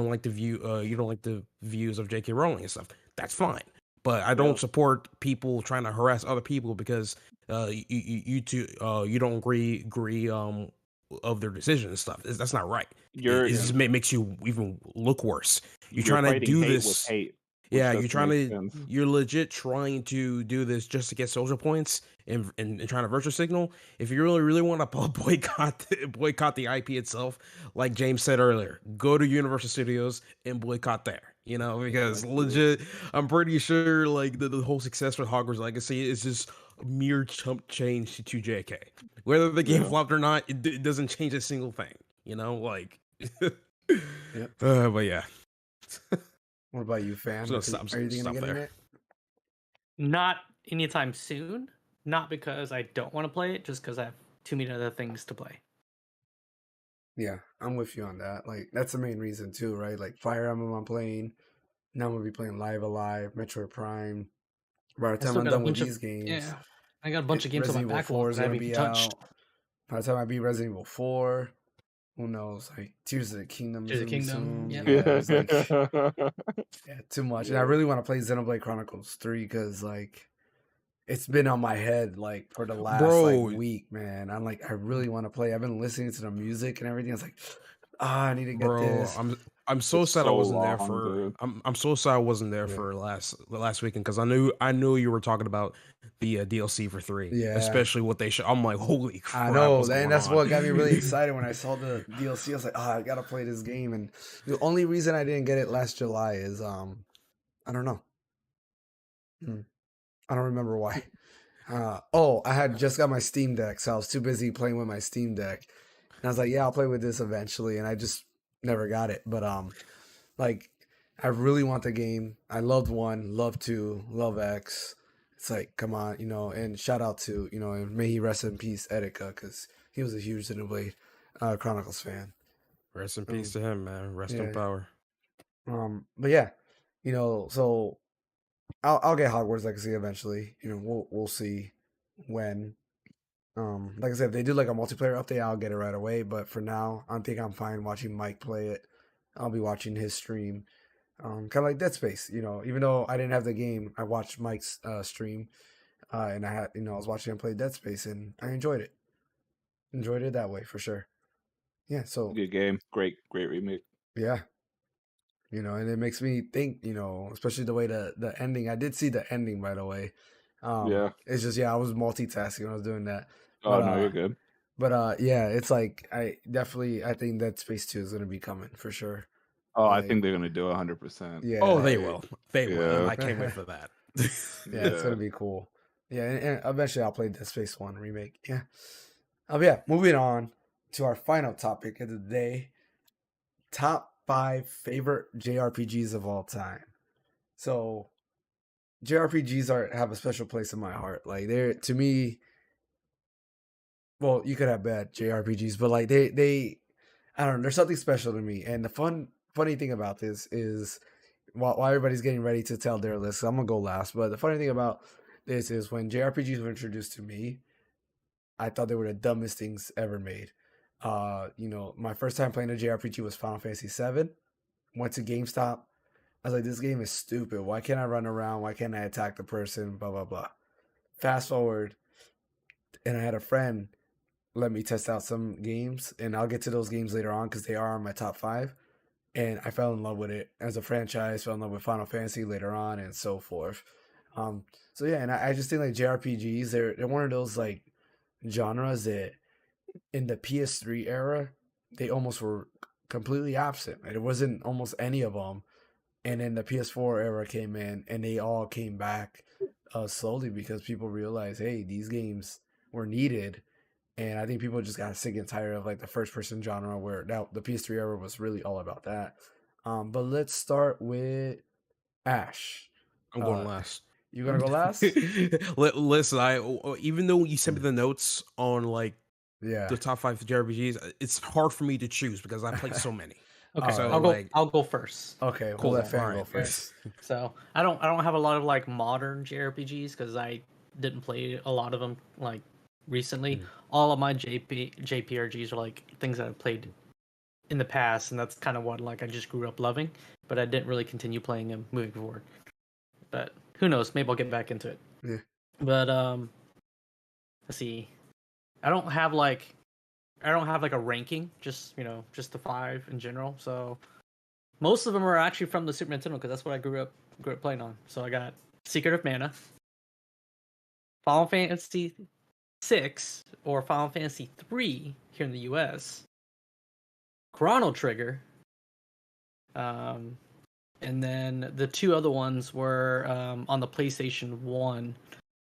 like the views of J.K. Rowling and stuff. That's fine. But I don't Yeah. support people trying to harass other people because you two you don't agree of their decision and stuff. That's not right. You're It just makes you even look worse. You're trying to fighting do hate this. with hate. which Yeah, doesn't make sense. you're legit trying to do this just to get social points and trying to virtue signal. If you really want to boycott the IP itself, like James said earlier, go to Universal Studios and boycott there. Because legit, I'm pretty sure like the whole success with Hogwarts Legacy is just a mere chump change to JK. Whether the game Yeah. flopped or not, it doesn't change a single thing. Like, Yep. but yeah. What about you, fam? So stop- Are you thinking stop of getting there. it? Not anytime soon. Not because I don't want to play it, just because I have too many other things to play. Yeah, I'm with you on that. Like, that's the main reason too, right? Like, Fire Emblem I'm playing. Now I'm gonna be playing Live Alive, Metroid Prime. By the I time still I'm got a done with bunch of these games, yeah. I got a bunch of games on my Resident Evil 4 backlog is that I gonna haven't be even touched. out. By the time I beat Resident Evil 4, who knows? Like, Tears of the Kingdom is Tears of gonna be the Kingdom, soon. yeah. Yeah, it's like yeah, too much. And I Yeah. really want to play Xenoblade Chronicles 3 because like it's been on my head like for the last Bro. week, man. I'm like, I really want to play. I've been listening to the music and everything. I was like, I need to get Bro, this. I'm so It's sad I so wasn't there long, for dude. I'm so sad I wasn't there Yeah. for last weekend because I knew you were talking about the DLC for 3. Yeah. Especially what they show. I'm like, holy crap. I know, what's and going that's on? what got me really excited when I saw the DLC. I was like, I gotta play this game. And the only reason I didn't get it last July is I don't know. I don't remember why. I had just got my Steam Deck, so I was too busy playing with my Steam Deck. And I was like, yeah, I'll play with this eventually, and I just never got it. But like I really want the game. I loved 1, love 2, love X. It's like, come on, and shout out to, and may he rest in peace, Etika, because he was a huge Xenoblade Chronicles fan. Rest in peace to him, man. Rest in yeah. power. But yeah, so I'll get Hogwarts Legacy eventually. We'll see when. Like I said, if they do like a multiplayer update, I'll get it right away. But for now, I think I'm fine watching Mike play it. I'll be watching his stream. Kind of like Dead Space, even though I didn't have the game, I watched Mike's stream, and I had, I was watching him play Dead Space, and I enjoyed it. Enjoyed it that way for sure. Yeah, so Good game. Great remake. yeah, and it makes me think, especially the way the ending. I did see the ending, by the way. Yeah. It's just I was multitasking when I was doing that. Oh But, no, you're good. But yeah, it's like I think Dead Space 2 is gonna be coming for sure. Oh, I like- think they're gonna do 100%. Yeah. Oh, they will. They will. Yeah. And I can't wait for that. Yeah, it's gonna be cool. Yeah, and eventually I'll play Dead Space 1 remake. Yeah. Yeah, moving on to our final topic of the day. Top 5 favorite JRPGs of all time. So JRPGs have a special place in my heart. Like they're, to me, well, you could have bad JRPGs, but like they I don't know, there's something special to me. And the funny thing about this is while everybody's getting ready to tell their list, I'm gonna go last. But the funny thing about this is when JRPGs were introduced to me, I thought they were the dumbest things ever made. My first time playing a JRPG was Final Fantasy VII. Went to GameStop. I was like, this game is stupid. Why can't I run around? Why can't I attack the person? Blah blah blah. Fast forward, and I had a friend let me test out some games, and I'll get to those games later on because they are on my top 5. And I fell in love with it as a franchise. Fell in love with Final Fantasy later on, and so forth. So yeah, and I just think like JRPGs, they're one of those like genres that in the PS3 era they almost were completely absent. There wasn't almost any of them, and then the PS4 era came in, and they all came back slowly because people realized, hey, these games were needed. And I think people just got sick and tired of like the first person genre where now the PS3 era was really all about that. But let's start with Ash. I'm going last. You gonna go last? Listen, even though you sent me the notes on like Yeah. the top 5 JRPGs, it's hard for me to choose because I played so many. Okay, So, I'll go first. Okay, Cool, we'll let Fan go alright. first. So I don't have a lot of like modern JRPGs because I didn't play a lot of them like recently. All of my JPRGs are like things that I've played in the past, and that's kind of what like I just grew up loving. But I didn't really continue playing them moving forward. But who knows? Maybe I'll get back into it. Yeah. But let's see. I don't have like a ranking. Just just the 5 in general. So most of them are actually from the Super Nintendo because that's what I grew up playing on. So I got Secret of Mana, Final Fantasy 6 or Final Fantasy 3 here in the US, Chrono Trigger, and then the 2 other ones were on the PlayStation 1.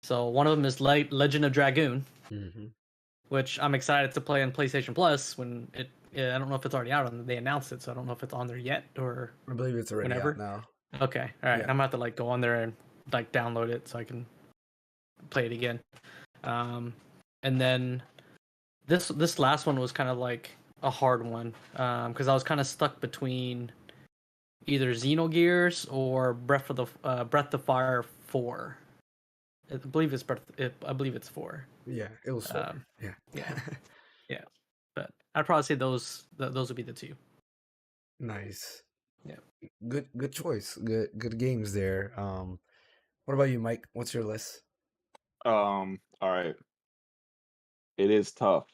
So one of them is Legend of Dragoon, which I'm excited to play on PlayStation Plus when it. I don't know if it's already out. They announced it, so I don't know if it's on there yet or. I believe it's already whenever. out now. Okay, all right. Yeah. I'm gonna have to like go on there and like download it so I can play it again. And then this last one was kind of like a hard one because I was kind of stuck between either Xenogears or Breath of Fire 4. I believe it's I believe it's 4. Yeah, it was 4. Yeah. Yeah. But I'd probably say those would be the 2. Nice. Yeah. Good choice. Good games there. What about you, Mike? What's your list? All right. It is tough,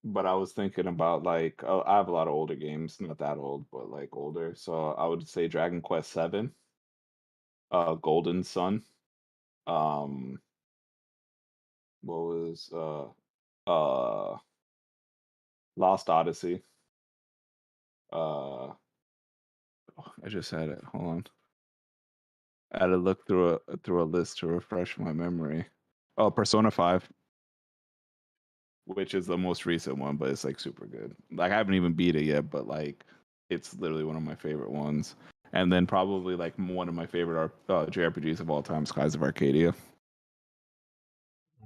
but I was thinking about like I have a lot of older games, not that old, but like older. So I would say Dragon Quest 7, Golden Sun, what was Lost Odyssey. I just had it. Hold on. I had to look through a list to refresh my memory. Oh, Persona 5, which is the most recent one, but it's like super good. Like I haven't even beat it yet, but like it's literally one of my favorite ones. And then probably like one of my favorite JRPGs of all time, Skies of Arcadia.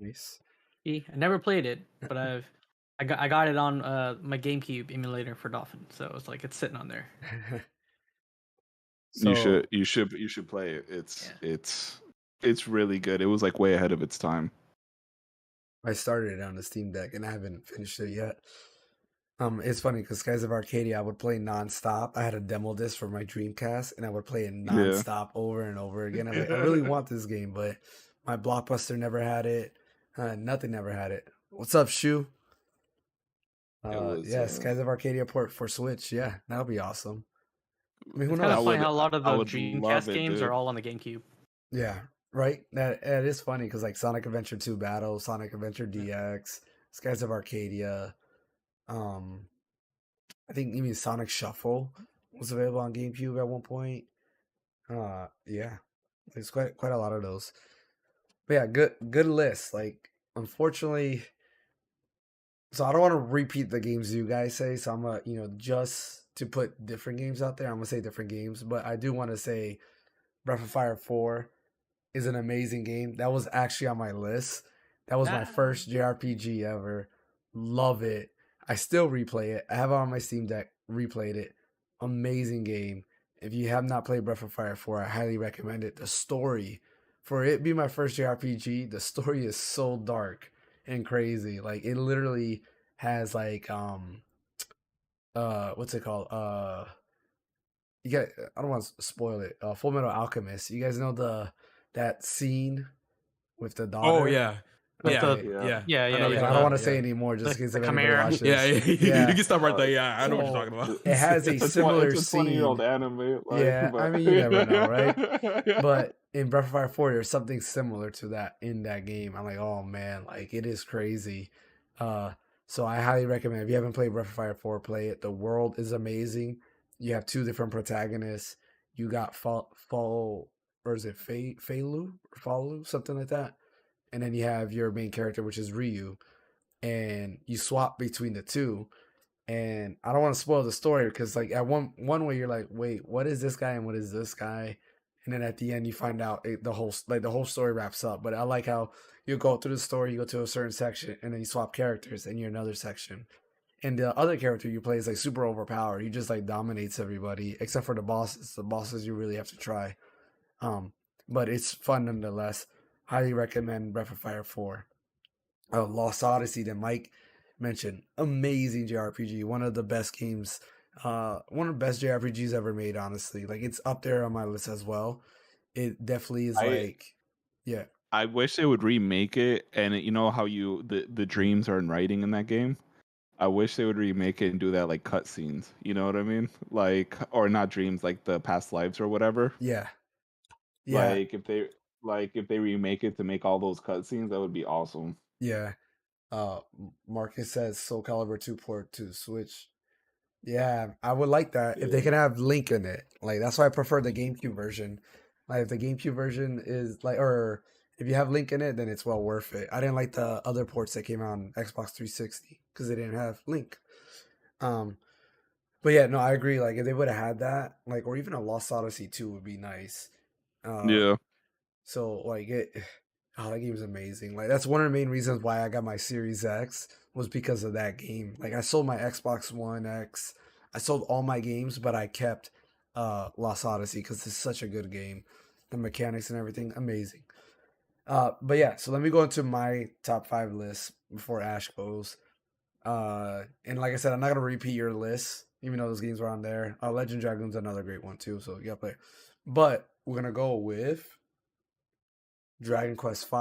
Nice. I never played it, but I got it on my GameCube emulator for Dolphin, so it's like it's sitting on there. So, You should play it. It's really good. It was like way ahead of its time. I started it on the Steam Deck and I haven't finished it yet. It's funny because Skies of Arcadia I would play nonstop. I had a demo disc for my Dreamcast and I would play it nonstop over and over again. I was like, I really want this game, but my Blockbuster never had it. Nothing never had it. What's up, Shu? Yeah, Skies of Arcadia port for Switch. Yeah, that'll be awesome. I mean, who It's knows? kind of funny how a lot of the love Dreamcast it, games dude. are all on the GameCube. Yeah, right. That is funny because like Sonic Adventure 2 Battle, Sonic Adventure DX, Skies of Arcadia. I think even Sonic Shuffle was available on GameCube at one point. Yeah, there's quite a lot of those. But yeah, good list. Like, unfortunately, so I don't want to repeat the games you guys say. So I'm gonna, just to put different games out there, I'm gonna say different games. But I do want to say Breath of Fire 4 is an amazing game. That was actually on my list. That was my first JRPG ever. Love it. I still replay it. I have it on my Steam Deck. Replayed it. Amazing game. If you have not played Breath of Fire 4, I highly recommend it. The story, for it being my first JRPG, the story is so dark and crazy. Like it literally has like what's it called? You got, I don't want to spoil it. Full Metal Alchemist. You guys know that scene with the daughter? Oh yeah. With Yeah, the Yeah. yeah, I yeah, know what Okay, you're yeah, I talking don't want about. to say Yeah, anymore just in the case the if anybody Chimera. watches. yeah, you Yeah. can stop right there. Uh, Yeah, I know what you're So talking about. it has a it's a similar it's a 20-year-old scene. anime, like, Yeah, I but mean, you never know, right? yeah. But in Breath of Fire 4, there's something similar to that in that game. I'm like, oh man, like it is crazy. Uh, so I highly recommend if you haven't played Breath of Fire 4, play it. The world is amazing. You have two different protagonists. You got Fall, or is it Falu, something like that. And then you have your main character, which is Ryu, and you swap between the two. And I don't want to spoil the story because like at one way you're like, wait, what is this guy and what is this guy? And then at the end you find out the whole story wraps up. But I like how you go through the story, you go to a certain section, and then you swap characters, and you're in another section. And the other character you play is like super overpowered. He just like dominates everybody except for the bosses. The bosses you really have to try. Um, but it's fun nonetheless. Highly recommend Breath of Fire 4. Lost Odyssey that Mike mentioned. Amazing JRPG. One of the best games. One of the best JRPGs ever made, honestly. Like it's up there on my list as well. It definitely is I like, yeah. I wish they would remake it, and you know how the dreams are in writing in that game. I wish they would remake it and do that like cutscenes. You know what I mean? Like, or not dreams, like the past lives or whatever. Yeah. Yeah. Like if they remake it to make all those cutscenes, that would be awesome. Yeah. Marcus says Soul Calibur 2 port to Switch. Yeah, I would like that if they Yeah. can have Link in it. Like that's why I prefer the GameCube version. Like if the GameCube version is like, or if you have Link in it, then it's well worth it. I didn't like the other ports that came out on Xbox 360 because they didn't have Link. Um, but yeah, no, I agree. Like if they would have had that, like, or even a Lost Odyssey 2 would be nice. Uh, Yeah. so like it, oh, that game's amazing. Like that's one of the main reasons why I got my Series X was because of that game. Like I sold my Xbox One X, I sold all my games, but I kept Lost Odyssey because it's such a good game. The mechanics and everything, amazing. But yeah, so let me go into my top 5 list before Ash goes. And like I said, I'm not gonna repeat your list, even though those games were on there. Legend Dragoon's another great one too, so you gotta play. But we're gonna go with Dragon Quest V.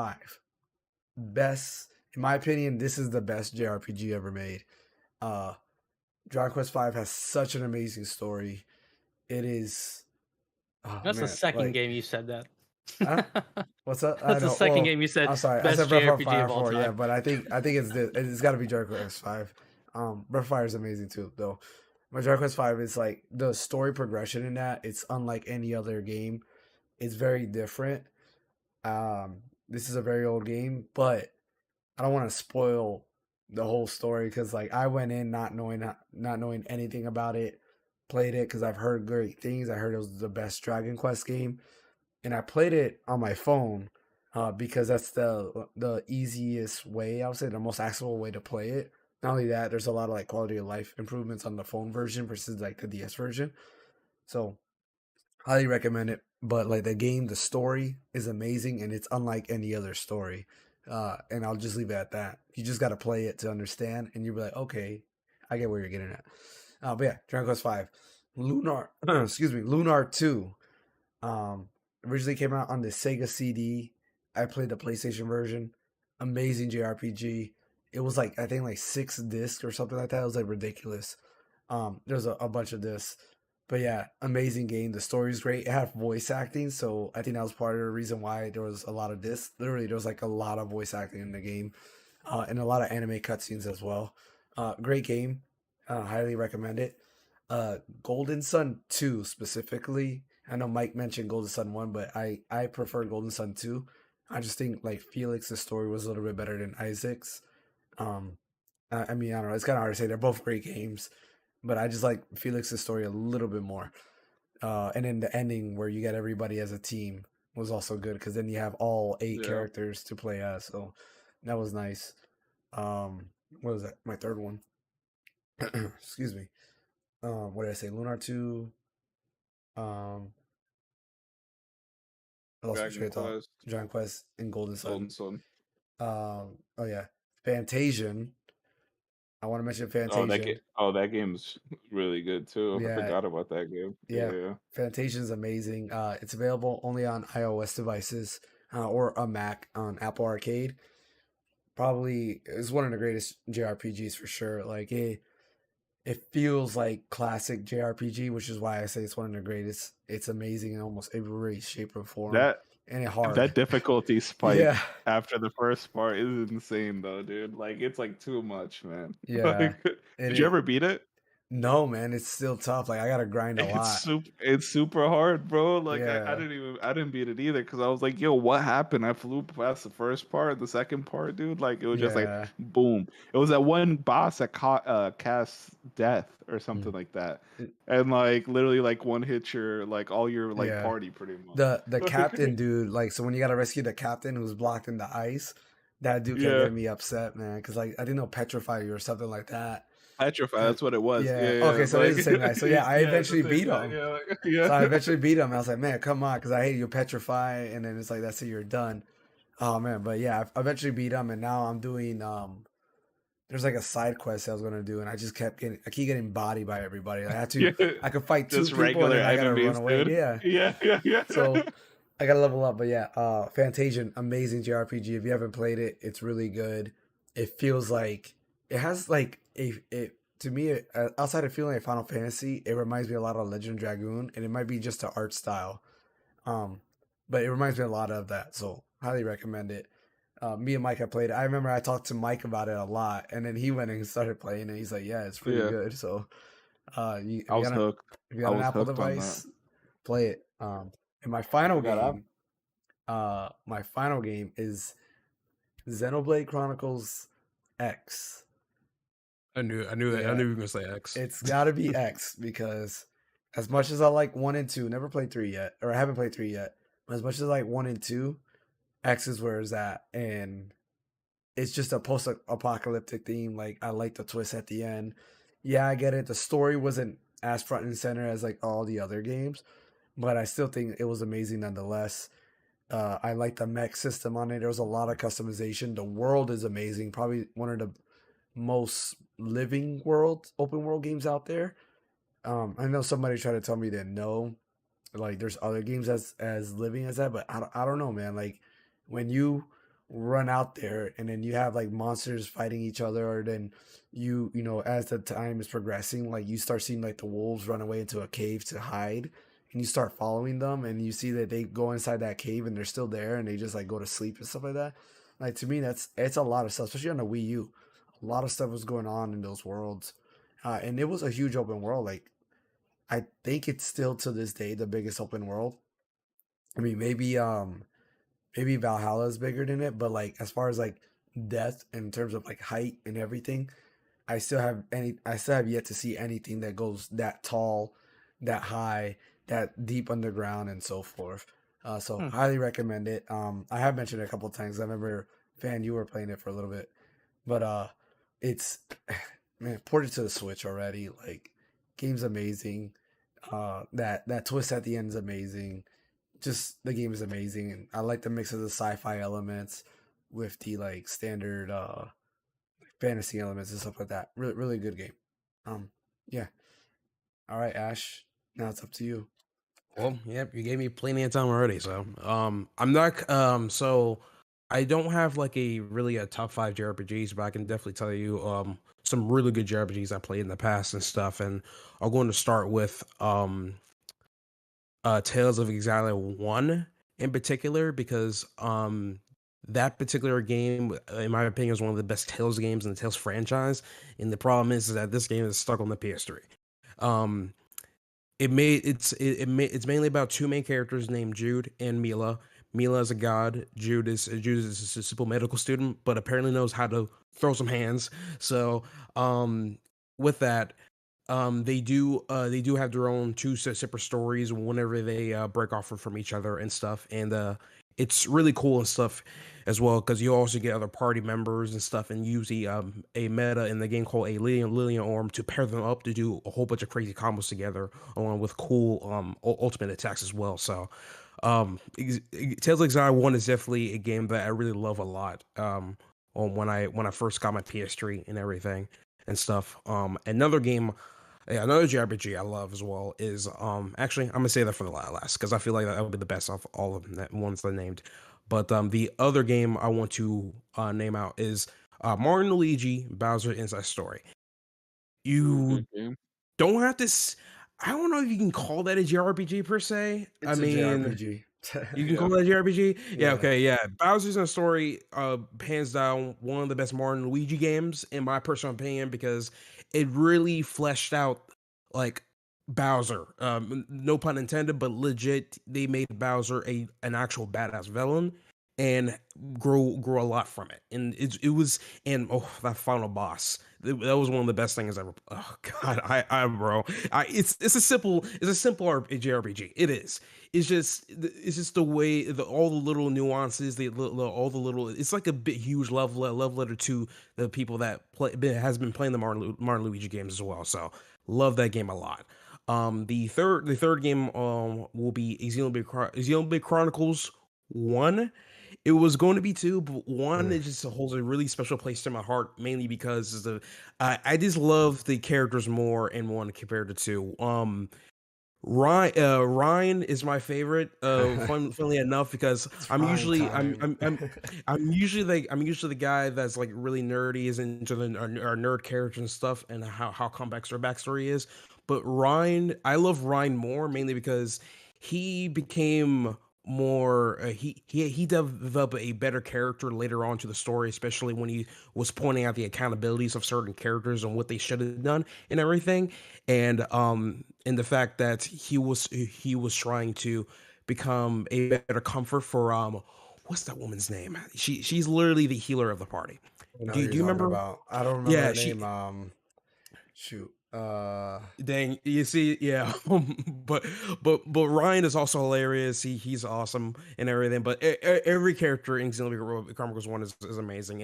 Best, in my opinion, this is the best JRPG ever made. Uh, Dragon Quest V has such an amazing story. It is, oh That's the man, second like, game you said that. huh? What's up? I That's the know. second Well, game you said I'm sorry. I best said Breath of JRPG Fire of all 4, yeah, time. but I think it's got to be Dragon Quest 5. Breath of Fire is amazing too, though. But Dragon Quest 5 is like the story progression in that. It's unlike any other game. It's very different. This is a very old game, but I don't want to spoil the whole story because like I went in not knowing anything about it, played it because I've heard great things. I heard it was the best Dragon Quest game, and I played it on my phone because that's the easiest way. I would say the most accessible way to play it. Not only that, there's a lot of like quality of life improvements on the phone version versus like the DS version. So highly recommend it. But like the game, the story is amazing and it's unlike any other story. And I'll just leave it at that. You just got to play it to understand, and you'll be like, okay, I get where you're getting at. But yeah, Dragon Quest V, Lunar, excuse me, Lunar 2. Originally came out on the Sega CD. I played the PlayStation version. Amazing JRPG. It was like I think like 6 discs or something like that. It was like ridiculous. There's a bunch of discs. But yeah, amazing game. The story's great. It had voice acting, so I think that was part of the reason why there was a lot of this. Literally, there was like a lot of voice acting in the game, and a lot of anime cutscenes as well. Great game. Highly recommend it. Golden Sun 2 specifically. I know Mike mentioned Golden Sun 1, but I prefer Golden Sun 2. I just think like Felix's story was a little bit better than Isaac's. I mean, I don't know. It's kind of hard to say. They're both great games, but I just like Felix's story a little bit more. And then the ending where you get everybody as a team was also good because then you have all 8 Yeah. characters to play as. So that was nice. What was that? My third one. Excuse me. What did I say? Lunar 2. I lost my train of thought. Quest, Dragon Quest and Golden Sun. Golden Sun. Oh yeah, Fantasian. I want to mention Fantasian. That game's really good too. Yeah. I forgot about that game. Yeah. Yeah. Fantasian's amazing. It's available only on iOS devices or a Mac on Apple Arcade. probably is one of the greatest JRPGs for sure. Like it feels like classic JRPG, which is why I say it's one of the greatest. It's amazing in almost every shape or form, That and it hard. that difficulty spike Yeah, after the first part is insane though, dude. Like it's like too much, man. yeah. Like, And did you it ever beat it? no man, it's still tough. Like I gotta grind a lot. It's super hard, bro. Like Yeah, I didn't beat it either because I was like, yo, what happened? I flew past the first part, the second part, dude. Like it was just like yeah. boom. It was that one boss that caught cast death or something Mm. like that, It- and like literally like one hit your like all your like yeah. party pretty The much. captain dude, like so when you gotta rescue the captain who's blocked in the ice, that dude kept Yeah, getting me upset, man. Because like I didn't know petrify you or something like that. petrified. And That's what it was. Yeah, yeah, yeah. okay, so it is Like the same guy. So yeah, I yeah, it's the eventually same beat guy. him. Yeah, like, So I yeah. eventually beat him. I was like, man, come on, because I hate you petrify, and then it's like that's it, you're done. Oh man, but yeah, I eventually beat him, and now I'm doing there's like a side quest I was gonna do, and I keep getting bodied by everybody. Yeah, I could fight two just people, and regular then I gotta run enemies, away. dude. Yeah, Yeah, yeah, yeah. so I gotta level up. But yeah, Fantasian, amazing JRPG. If you haven't played it, it's really good. It feels like it has like it to me outside of feeling like Final Fantasy, it reminds me a lot of Legend Dragoon, and it might be just the art style. Um, but it reminds me a lot of that, so highly recommend it. Me and Mike have played it. I remember I talked to Mike about it a lot, and then he went and started playing, and he's like, "Yeah, it's pretty Yeah, good." So, I was hooked. if you I got an was Apple hooked on that. device, play it. And I got up. my final game is Xenoblade Chronicles X. I knew that. I Yeah, knew you were gonna say X. it's got to be X because as much as I like 1 and 2, never played 3 yet, or I haven't played 3 yet. But as much as I like 1 and 2, X is where it's at, and it's just a post-apocalyptic theme. Like I like the twist at the end. Yeah, I get it. The story wasn't as front and center as like all the other games, but I still think it was amazing nonetheless. I like the mech system on it. There was a lot of customization. The world is amazing. Probably one of the most living open world games out there. I know somebody tried to tell me that no, like there's other games as living as that, but I don't know, man. Like when you run out there and then you have like monsters fighting each other, or then you know as the time is progressing, like you start seeing like the wolves run away into a cave to hide, and you start following them, and you see that they go inside that cave and they're still there, and they just like go to sleep and stuff like that. Like to me, it's a lot of stuff, especially on the Wii U. A lot of stuff was going on in those worlds, and it was a huge open world. Like I think it's still to this day the biggest open world. I mean, maybe Valhalla is bigger than it, but like as far as like depth in terms of like height and everything, I still have yet to see anything that goes that tall, that high, that deep underground and so forth. So Hmm. highly recommend it. I have mentioned it a couple of times. I remember Fan, you were playing it for a little bit, but it's man ported to the Switch already. Like game's amazing. That twist at the end is amazing. Just the game is amazing, and I like the mix of the sci-fi elements with the like standard fantasy elements and stuff like that. Really, really good game. Yeah. All right, Ash. Now it's up to you. Well, yep, you gave me plenty of time already. So, I'm not. So I don't have like a top 5 JRPGs, but I can definitely tell you some really good JRPGs I played in the past and stuff. And I'm going to start with Tales of Exile 1 in particular because that particular game, in my opinion, is one of the best Tales games in the Tales franchise. And the problem is that this game is stuck on the PS3. Um, it's mainly about two main characters named Jude and Mila. Mila is a god. Jude is a simple medical student, but apparently knows how to throw some hands. So with that, they do have their own two separate stories whenever they break off from each other and stuff, and it's really cool and stuff as well because you also get other party members and stuff, and use a meta in the game called a Lilian Orm to pair them up to do a whole bunch of crazy combos together, along with cool ultimate attacks as well. So, Tales of Exile 1 is definitely a game that I really love a lot. When I first got my PS3 and everything and stuff. Another game, yeah, another JRPG I love as well is actually I'm gonna say that for the last because I feel like that would be the best of all of them that ones I named. But the other game I want to name out is Mario and Luigi Bowser Inside Story. You Good game. don't have to. I don't know if you can call that a JRPG per se. I It's a mean, JRPG. you can Yeah. call that a JRPG. Yeah, Yeah. okay, yeah. Bowser's Inside Story, hands down, one of the best Mario and Luigi games in my personal opinion because it really fleshed out like Bowser. No pun intended, but legit, they made Bowser an actual badass villain and grow a lot from it. And it was that final boss. That was one of the best things ever. Oh God, bro, it's a simple JRPG. It is. It's just the way all the little nuances, all the little. It's like a bit huge love letter to the people that has been playing the Mario Luigi games as well. So love that game a lot. The third game will be Xenoblade Chronicles 1. It was going to be 2, but 1 it just holds a really special place in my heart, mainly because I just love the characters more in 1 compared to 2. Ryan is my favorite. Funnily enough, because I'm usually the guy that's like really nerdy, is into our nerd characters and stuff, and how complex their backstory is. But Ryan, I love Ryan more mainly because he became more he developed a better character later on to the story, especially when he was pointing out the accountabilities of certain characters and what they should have done and everything, and the fact that he was trying to become a better comfort for what's that woman's name? She's literally the healer of the party. Do you remember? About? I don't remember Yeah, her name. Shoot. Dang, you see, yeah, but Ryan is also hilarious. He's awesome and everything. But every character in Xenoblade Chronicles 1 is amazing,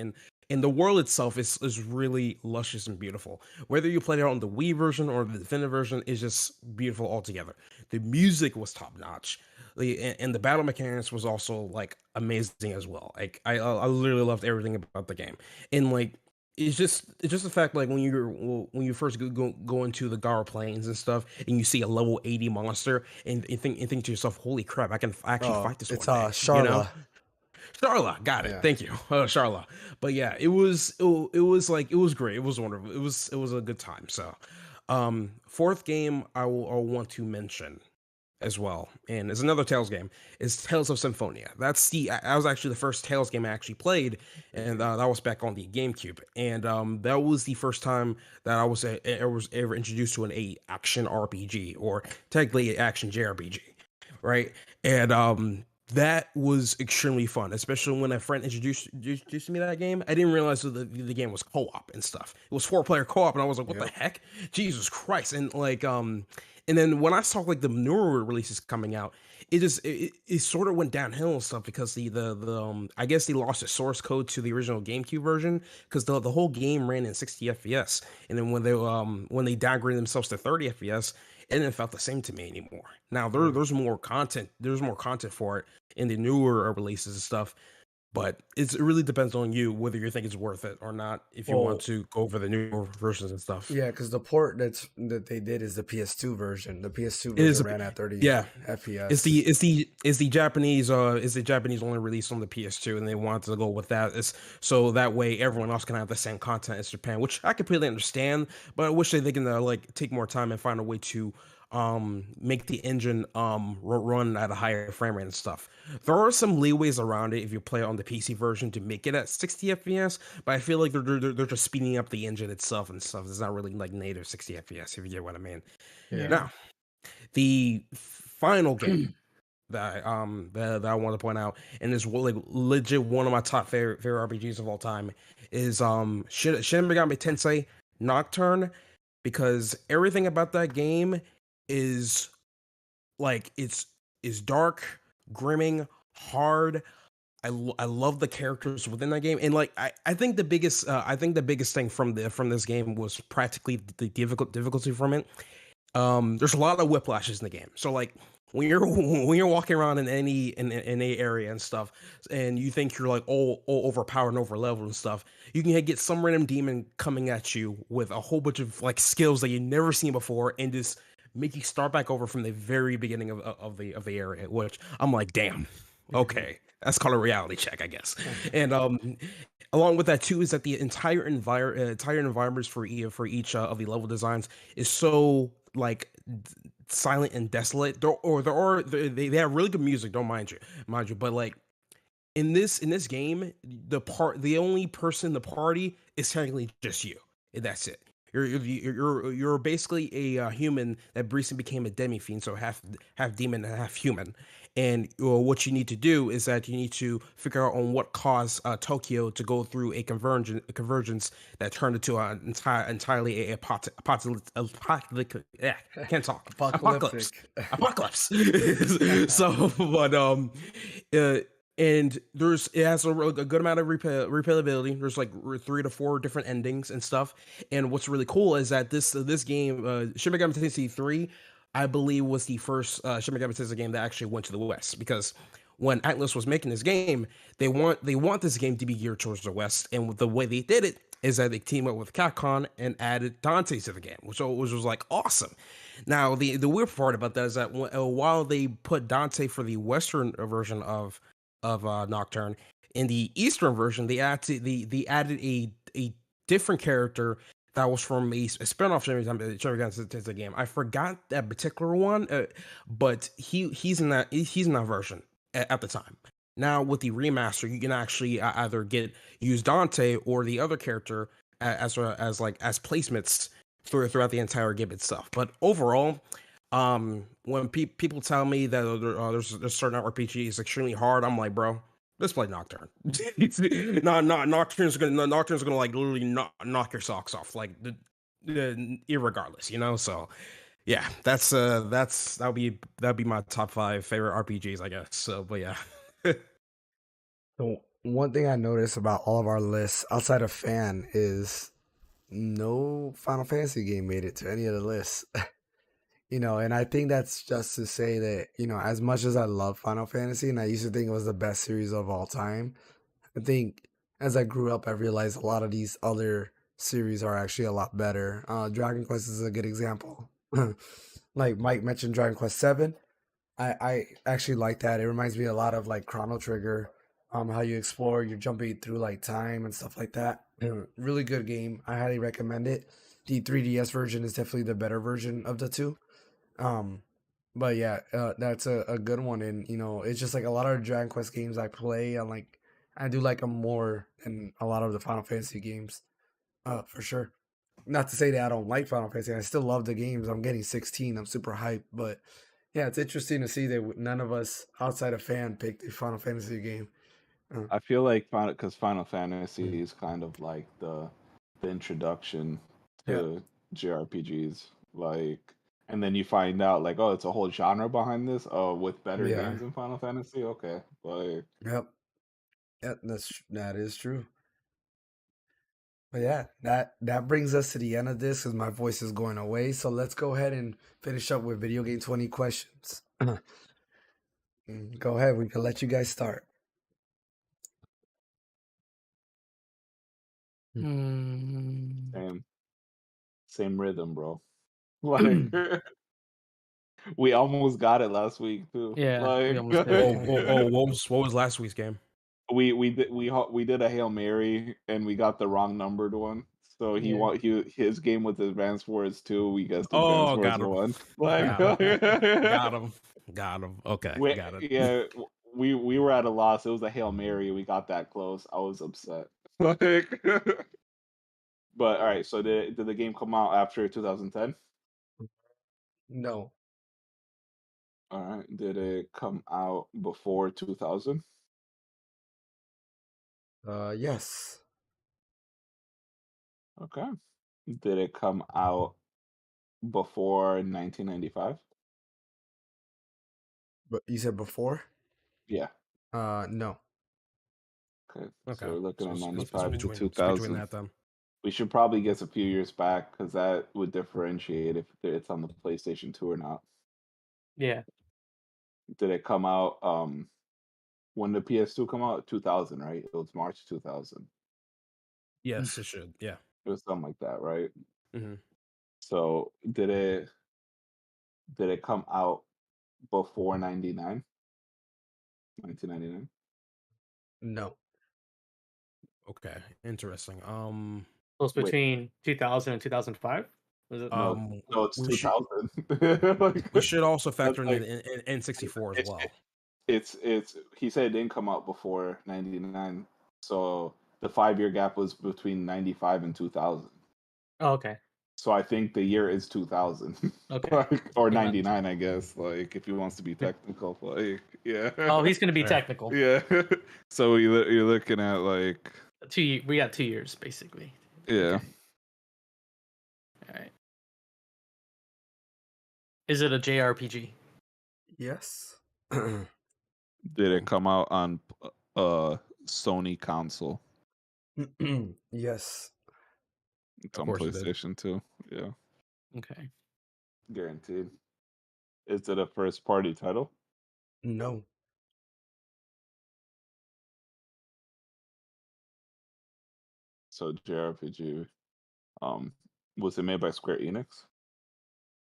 and the world itself is really luscious and beautiful. Whether you play it on the Wii version or the definitive version, is just beautiful altogether. The music was top notch. And the battle mechanics was also like amazing as well. Like I literally loved everything about the game, and like it's just the fact like when you first go into the Gara Plains and stuff, and you see a level 80 monster, and think to yourself, holy crap, I can actually fight this one. It's Charla. You know? Charla, got it. Yeah. Thank you, Charla. But yeah, it was great. It was wonderful. It was a good time. So, fourth game I will want to mention as well, and it's another Tales game, is Tales of Symphonia. That was actually the first Tales game I actually played, and that was back on the GameCube, and that was the first time that I was ever introduced to an action RPG, or technically an action JRPG, right? And that was extremely fun, especially when a friend introduced me to that game. I didn't realize that the game was co-op and stuff. It was 4-player co-op, and I was like, what the heck? Jesus Christ. And like and then when I saw like the newer releases coming out, it sort of went downhill and stuff, because the I guess they lost the source code to the original GameCube version, because the whole game ran in 60 FPS, and then when they downgraded themselves to 30 FPS, it didn't felt the same to me anymore. Now there's more content. There's more content for it in the newer releases and stuff. But it really depends on you whether you think it's worth it or not, if you want to go for the newer versions and stuff. Yeah, because the port that they did is the PS2 version. The PS2 version ran at 30 FPS. It's the Japanese only release on the PS2, and they wanted to go with that. So that way everyone else can have the same content as Japan, which I completely understand. But I wish they can like take more time and find a way to make the engine run at a higher frame rate and stuff. There are some leeways around it if you play it on the PC version to make it at 60 FPS, but I feel like they're just speeding up the engine itself and stuff. It's not really like native 60 FPS, if you get what I mean. Yeah. Now, the final game that I want to point out, and is like legit one of my top favorite RPGs of all time, is Shin Megami Tensei Nocturne, because everything about that game is like it's dark, grimming, hard. I love the characters within that game, and like I think the biggest thing from this game was practically the difficulty from it. There's a lot of whiplashes in the game, so like when you're walking around in any area and stuff, and you think you're like all overpowered and over leveled and stuff, you can get some random demon coming at you with a whole bunch of like skills that you've never seen before, and just make you start back over from the very beginning of the area, which I'm like, damn, okay, That's called a reality check, I guess. And along with that too is that the entire environments for each of the level designs is so like silent and desolate. They have really good music. Don't mind you, but like in this game, the only person in the party is technically just you. And that's it. You're basically a human that recently became a demi fiend, so half demon and half human. And what you need to do is that you need to figure out on what caused Tokyo to go through a convergence that turned into an entirely can't talk apocalypse. So, but uh, and it has a good amount of replayability. There's like 3 to 4 different endings and stuff. And what's really cool is that this game, Shin Megami Tensei 3, I believe was the first Shin Megami Tensei game that actually went to the West, because when Atlas was making this game, they want this game to be geared towards the West, and the way they did it is that they teamed up with Capcom and added Dante to the game, which was like awesome. Now the weird part about that is that while they put Dante for the Western version of Nocturne, in the Eastern version they added a different character that was from a spinoff Shin game. I forgot that particular one, but he's in that version at the time. Now with the remaster, you can actually either use Dante or the other character as placements throughout the entire game itself. But overall, when people tell me that there's certain RPG is extremely hard, I'm like, bro, let's play Nocturne. Nocturne's gonna like literally knock your socks off, like irregardless, you know. So yeah, that'll be my top 5 favorite RPGs, I guess. So, but yeah. So one thing I noticed about all of our lists outside of Fan is no Final Fantasy game made it to any of the lists. And I think that's just to say that, as much as I love Final Fantasy and I used to think it was the best series of all time, I think as I grew up, I realized a lot of these other series are actually a lot better. Dragon Quest is a good example. Like Mike mentioned, Dragon Quest 7. I actually like that. It reminds me a lot of like Chrono Trigger, how you explore, you're jumping through like time and stuff like that. Really good game. I highly recommend it. The 3DS version is definitely the better version of the two. Um, but yeah, that's a good one. And it's just like a lot of Dragon Quest games I play, and like I do like them more than a lot of the Final Fantasy games. For sure. Not to say that I don't like Final Fantasy. I still love the games. I'm getting 16. I'm super hyped. But yeah, it's interesting to see that none of us outside of Fan picked a Final Fantasy game. I feel like because Final Fantasy is kind of like the introduction Yeah. to JRPGs, like, and then you find out like, oh, it's a whole genre behind this. Oh, with better Yeah. games than Final Fantasy. Okay, like, Yep. Yeah, that is true. But yeah, that brings us to the end of this because my voice is going away. So let's go ahead and finish up with video game 20 questions. Go ahead, we can let you guys start. same rhythm, bro. Like, we almost got it last week too. Yeah, like, we almost did. What was last week's game? we did a Hail Mary and we got the wrong numbered one. So his game with Advanced Wars 2, we guessed Advanced Wars got him. 1. Like, Got him. Okay, got it. yeah, we were at a loss. It was a Hail Mary. We got that close. I was upset. Like, but all right. So did the game come out after 2010? No. All right. Did it come out before 2000? Yes. Okay. Did it come out before 1995? But you said before? Yeah. No. Okay. Okay. So we're looking at It's 95 to between 2000. that then. We should probably guess a few years back because that would differentiate if it's on the PlayStation 2 or not. Yeah. Did it come out when the PS2 come out? 2000, right? It was March 2000. Yes, it should. Yeah. It was something like that, right? Mm-hmm. So did it come out before 1999? No. Okay, interesting. So it's Wait. between 2000 and 2005? Was it? No, it's we 2000. we should also That's factor in like the N64 as it's well. it's he said it didn't come out before 99. So the 5-year gap was between 95 and 2000. Oh, okay. So I think the year is 2000. Okay. Like, or Came out- 99, I guess. Like if he wants to be technical, like yeah. Oh, he's going to be Yeah. technical. yeah. So you're looking at like We got 2 years, basically. yeah. Okay. All right. Is it a JRPG? Yes. Did it come out on Sony console? Yes. It's Of on course it did. PlayStation 2. Yeah, Okay. guaranteed. Is it a first party title? No. So JRPG. Was it made by Square Enix?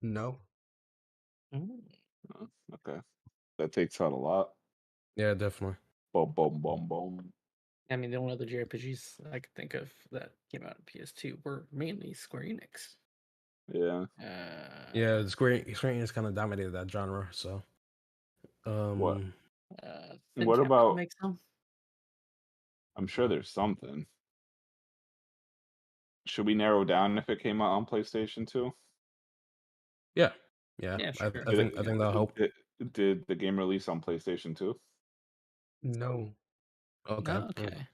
No. Mm. Oh, okay, that takes out a lot. Yeah, definitely. Boom, boom, boom, boom. I mean, the only other JRPGs I could think of that came out on PS2 were mainly Square Enix. Yeah. Yeah, Square Enix kind of dominated that genre. So, What? Did What Capcom about? make some? I'm sure there's something. Should we narrow down if it came out on PlayStation 2? yeah, Yeah, I sure. think that'll help. Did the game release on PlayStation 2? No. Okay. Oh, okay.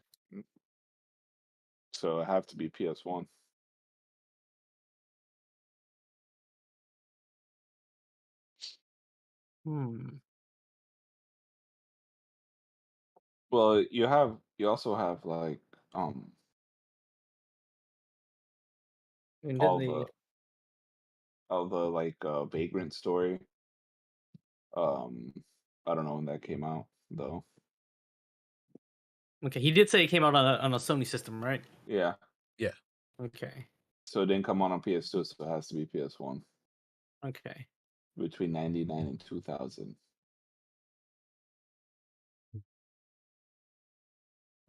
So it have to be PS1. Hmm. Well, you also have like um I mean, all didn't they? the like Vagrant story. Um I don't know when that came out though. Okay, he did say it came out on a Sony system, right? Yeah. Yeah. Okay. So it didn't come out on PS2, so it has to be PS1 Okay. between 99 and 2000.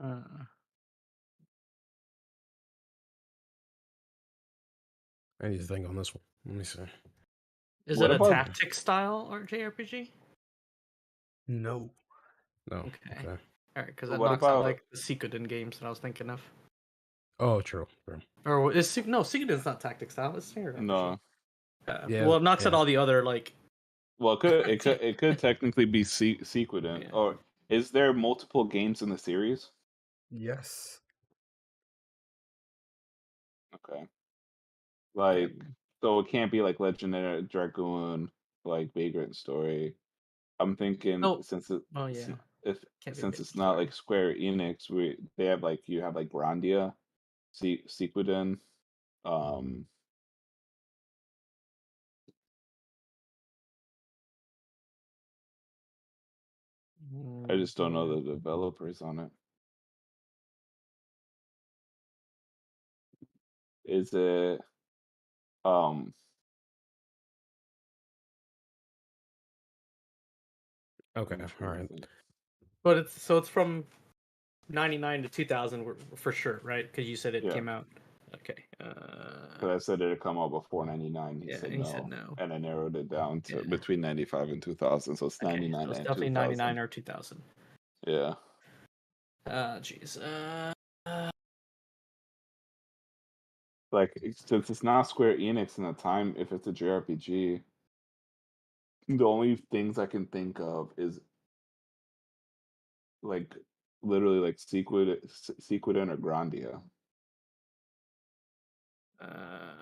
Uh, I need to think on this one. Let me see. is What it a about- tactic style or JRPG? No. No. Okay. Okay. All right, because that What knocks out about- like the Suikoden games that I was thinking of. Oh, true. Or is no Suikoden's not tactic style? It's JRPG. No. Yeah, Well, it knocks out yeah. all the other like. Well, it could technically be Sequiden. Yeah. Or is there multiple games in the series? Yes. Okay. Like so it can't be like Legendary Dragoon, like Vagrant Story. I'm thinking Oh. since it Oh yeah. Can't be since Vagrant it's not Story. like Square Enix, they have like you have like Grandia, Sequiden, I just don't know the developers on it. Is it um Okay. I'm All trying to right. think. But it's from 99 to 2000 for sure, right? Because you said it Yeah. came out. Okay. Because I said it'd come out before 99. He Yeah, said he no. said no. And I narrowed it down to Yeah. between 95 and 2000. So it's Okay, 99 so it's and definitely 2000. 99 or 2000. Yeah. Jeez. Like since it's not Square Enix in the time, if it's a JRPG, the only things I can think of is like literally like Sequiden or Grandia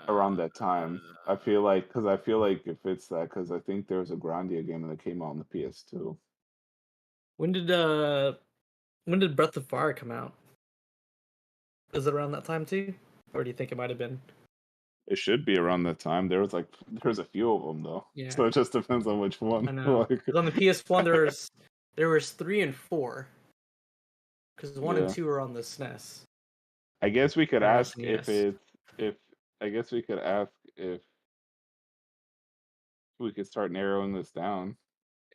around that time. I feel like if it's that, because I think there was a Grandia game that came out on the PS2. When did Breath of Fire come out? Is it around that time too, or do you think it might have been? It should be around that time. There was a few of them though. Yeah. So it just depends on which one. I know. 'Cause on the PS1, there was 3 and 4. Because 1 and Yeah. 2 are on the SNES. I guess we could Or ask SNES. if I guess we could ask if we could start narrowing this down.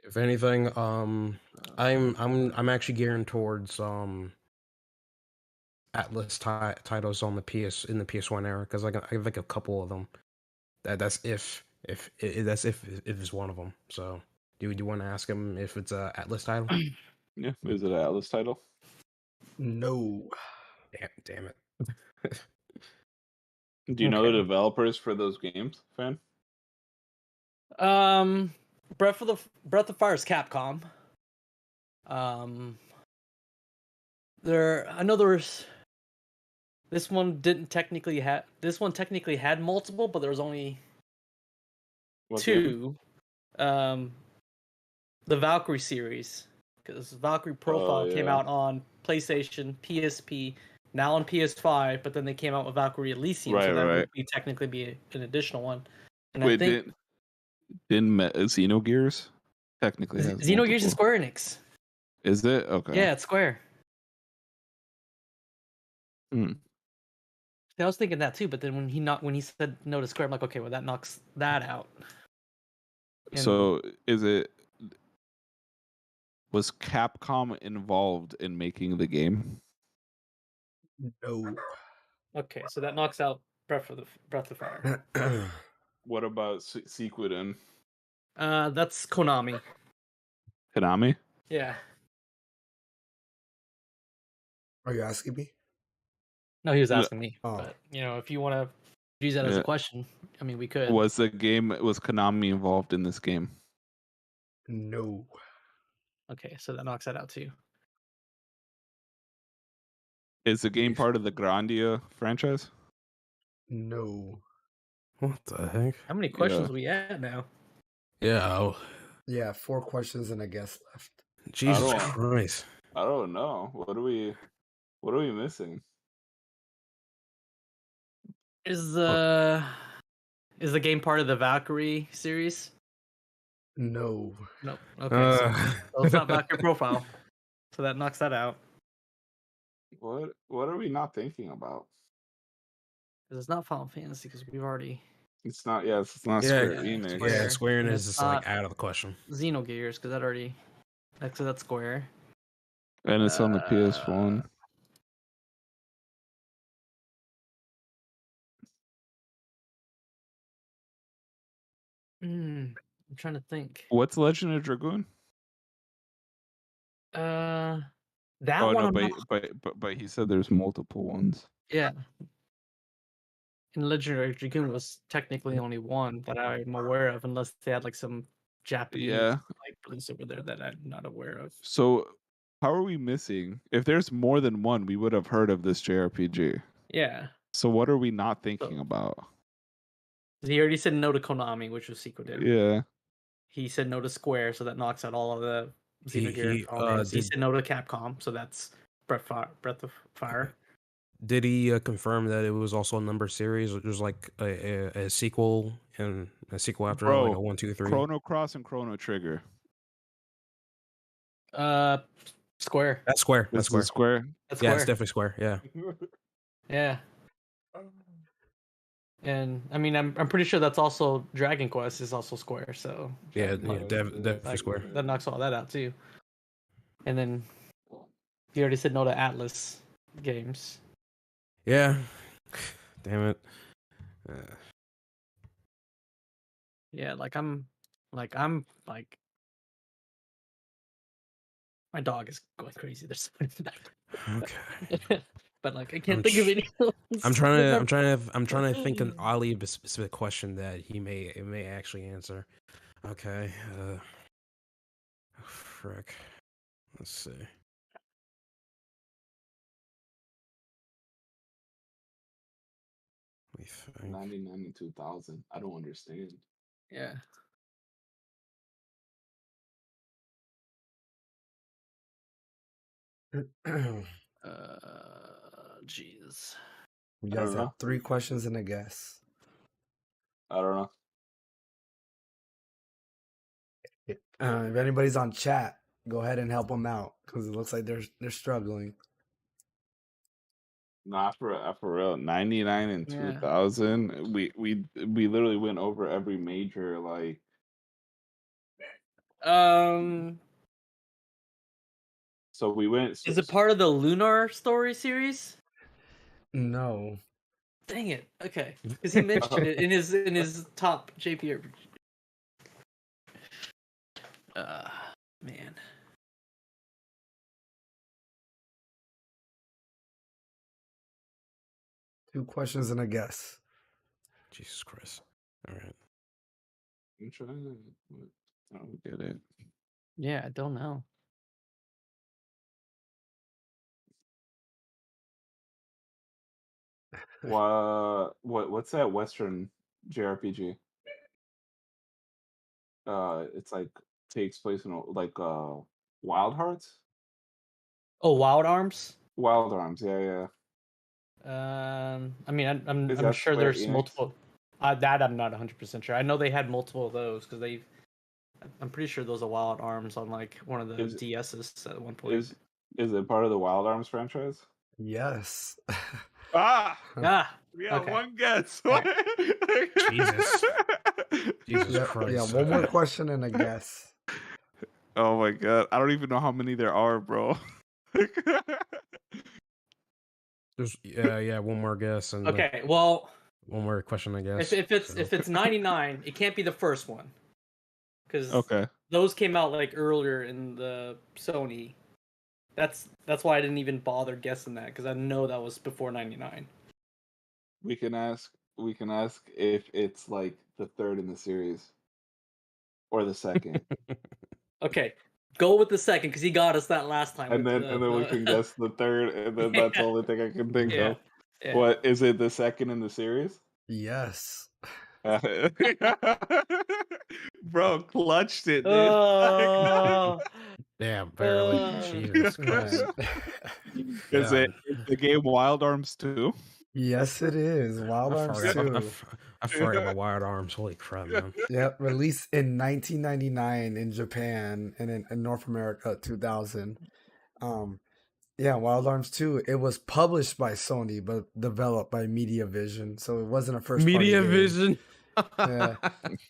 If anything, I'm actually gearing towards Atlas titles on the PS1 era because I have like a couple of them. That's if it's one of them. So do you want to ask him if it's a Atlas title? Yeah, is it an Atlas title? No. Damn it. Do you know the Okay. developers for those games, fan? Breath of Fire is Capcom. I know there was this one technically had multiple, but there was only What game? two. The Valkyrie series, because Valkyrie Profile came yeah. out on PlayStation, PSP, now on PS5, but then they came out with Valkyrie Elysium, so Right, that right. would be technically be an additional one. And Wait, I think didn't Xenogears technically has Xenogears is multiple? Square Enix. Is it? Okay. Yeah, it's Square. Hmm. I was thinking that too, but then when he said no to Square, I'm like, okay, well that knocks that out. And So was Capcom involved in making the game? No. okay, so that knocks out Breath of Fire. What about Sequiden? That's Konami. Konami? Yeah. Are you asking me? No, he was No. asking me. Oh. But if you want to use that as Yeah. a question, I mean, we could. Was Konami involved in this game? No. Okay, so that knocks that out too. Is the game part of the Grandia franchise? No. What the heck? How many questions we at now? Yeah. Yeah, 4 questions and a guess left. Jesus don't- Christ. I don't know. What are we missing? Is the game part of the Valkyrie series? No. No. Okay, so it's not Valkyrie Profile. So that knocks that out. What are we not thinking about? Because it's not Final Fantasy, because we've already It's not. Yeah, it's not Yeah, Square yeah, Enix. Square. Yeah, Square And Enix it's is like not out of the question. Xenogears, because that's Square. And it's on the PS1. I'm trying to think. What's Legend of Dragoon? That Oh one. no, but he said there's multiple ones. Yeah. And Legendary Dragoon was technically only one that I'm aware of, unless they had like some Japanese like release over there that I'm not aware of. So how are we missing? If there's more than one, we would have heard of this JRPG. Yeah. So what are we not thinking about? He already said no to Konami, which was Sequiden. Yeah. He said no to Square, so that knocks out all of the Xenogears. He said no to Capcom, so that's Breath of Fire. Did he confirm that it was also a number series? It was like a sequel and a sequel after like a 1, 2, 3. Chrono Cross and Chrono Trigger. Square. That's Square. That's Square. Square. That's Yeah, Square. it's definitely Square. Yeah. Yeah. And I mean, I'm pretty sure that's also Dragon Quest is also Square. So Yeah, definitely Square. That knocks all that out too. And then he already said no to Atlas games. Yeah. Damn it. Yeah, I'm my dog is going crazy. There's Okay. but like I can't think of any. I'm trying to think an oddly specific question that he may actually answer. Okay. Frick. Let's see. Let me think. 99 and 2000. I don't understand. Yeah. Jeez. You guys have 3 questions and a guess. I don't know. If anybody's on chat, go ahead and help them out because it looks like they're struggling. Nah, for real. 99 and 2000. We literally went over every major like So we went. Is it part of the Lunar Story series? No. Dang it. Okay, because he mentioned it in his top JPRPG. Man. Two questions and a guess. Jesus Christ. All right. I'm trying to. I don't get it. Yeah, I don't know. What's that Western JRPG? It's like takes place in Wild Hearts? Oh, Wild Arms. Wild Arms, yeah. I mean, I'm Is that sure Square there's Enix? multiple. That I'm not 100% sure. I know they had multiple of those because they. I'm pretty sure those are Wild Arms on like one of the DSs at one point. Is it part of the Wild Arms franchise? Yes. Ah! Yeah, okay. One guess. Jesus. Jesus Yeah, Christ. one more question and a guess. Oh my god. I don't even know how many there are, bro. There's one more guess and Okay, well, one more question, I guess. if it's 99, it can't be the first one, because those came out like earlier in the Sony. That's why I didn't even bother guessing that, because I know that was before 99. We can ask if it's like the third in the series or the second. Okay, go with the second, because he got us that last time. And then we can guess the third, and then that's the only thing I can think of. Yeah. What is it? The second in the series? Yes. Bro, clutched it, dude. Oh. Damn, barely. Jesus Christ. Is it the game Wild Arms 2? Yes, it is. Wild Arms 2. I forgot about Wild Arms. Holy crap, man. Yeah, released in 1999 in Japan and in North America 2000. Yeah, Wild Arms 2. It was published by Sony but developed by MediaVision, so it wasn't a first party game. MediaVision. Yeah.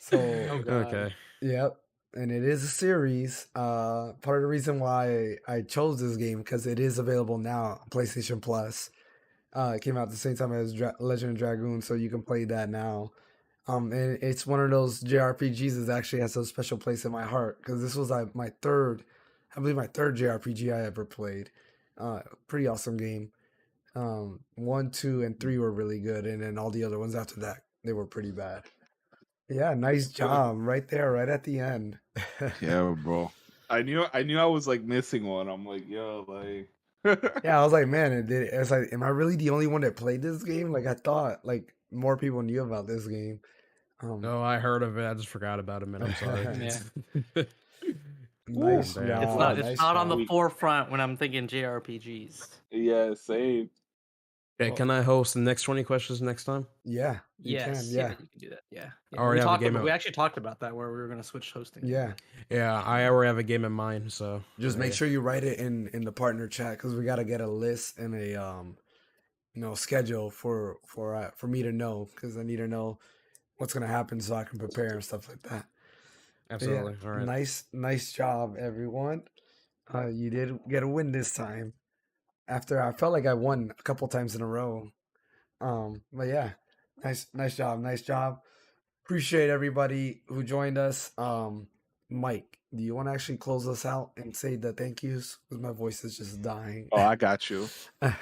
So okay. Yep. And it is a series. Part of the reason why I chose this game because it is available now on PlayStation Plus. It came out at the same time as Legend of Dragoon, so you can play that now. And it's one of those JRPGs that actually has a special place in my heart because this was my third JRPG I ever played. Pretty awesome game. 1, 2, and 3 were really good, and then all the other ones after that they were pretty bad. Yeah, nice job right there, right at the end. Yeah, bro. I knew I was like missing one. I'm like, yo, like. Yeah, I was like, man, it's like, am I really the only one that played this game? Like, I thought like more people knew about this game. No, I heard of it. I just forgot about it, man. I'm sorry. Yeah. Nice job. It's not on the forefront when I'm thinking JRPGs. Yeah, same. Okay, can I host the next 20 questions next time? Yeah, you can. Yeah, you can do that. Yeah. I already have a game. We actually talked about that where we were going to switch hosting. Yeah. I already have a game in mind. So just make sure you write it in the partner chat because we got to get a list and a schedule for me to know because I need to know what's gonna happen so I can prepare and stuff like that. Absolutely. Yeah, all right. Nice job, everyone. You did get a win this time. After I felt like I won a couple times in a row. But yeah, nice job. Appreciate everybody who joined us. Mike, do you want to actually close us out and say the thank yous? Because my voice is just dying. Oh, I got you.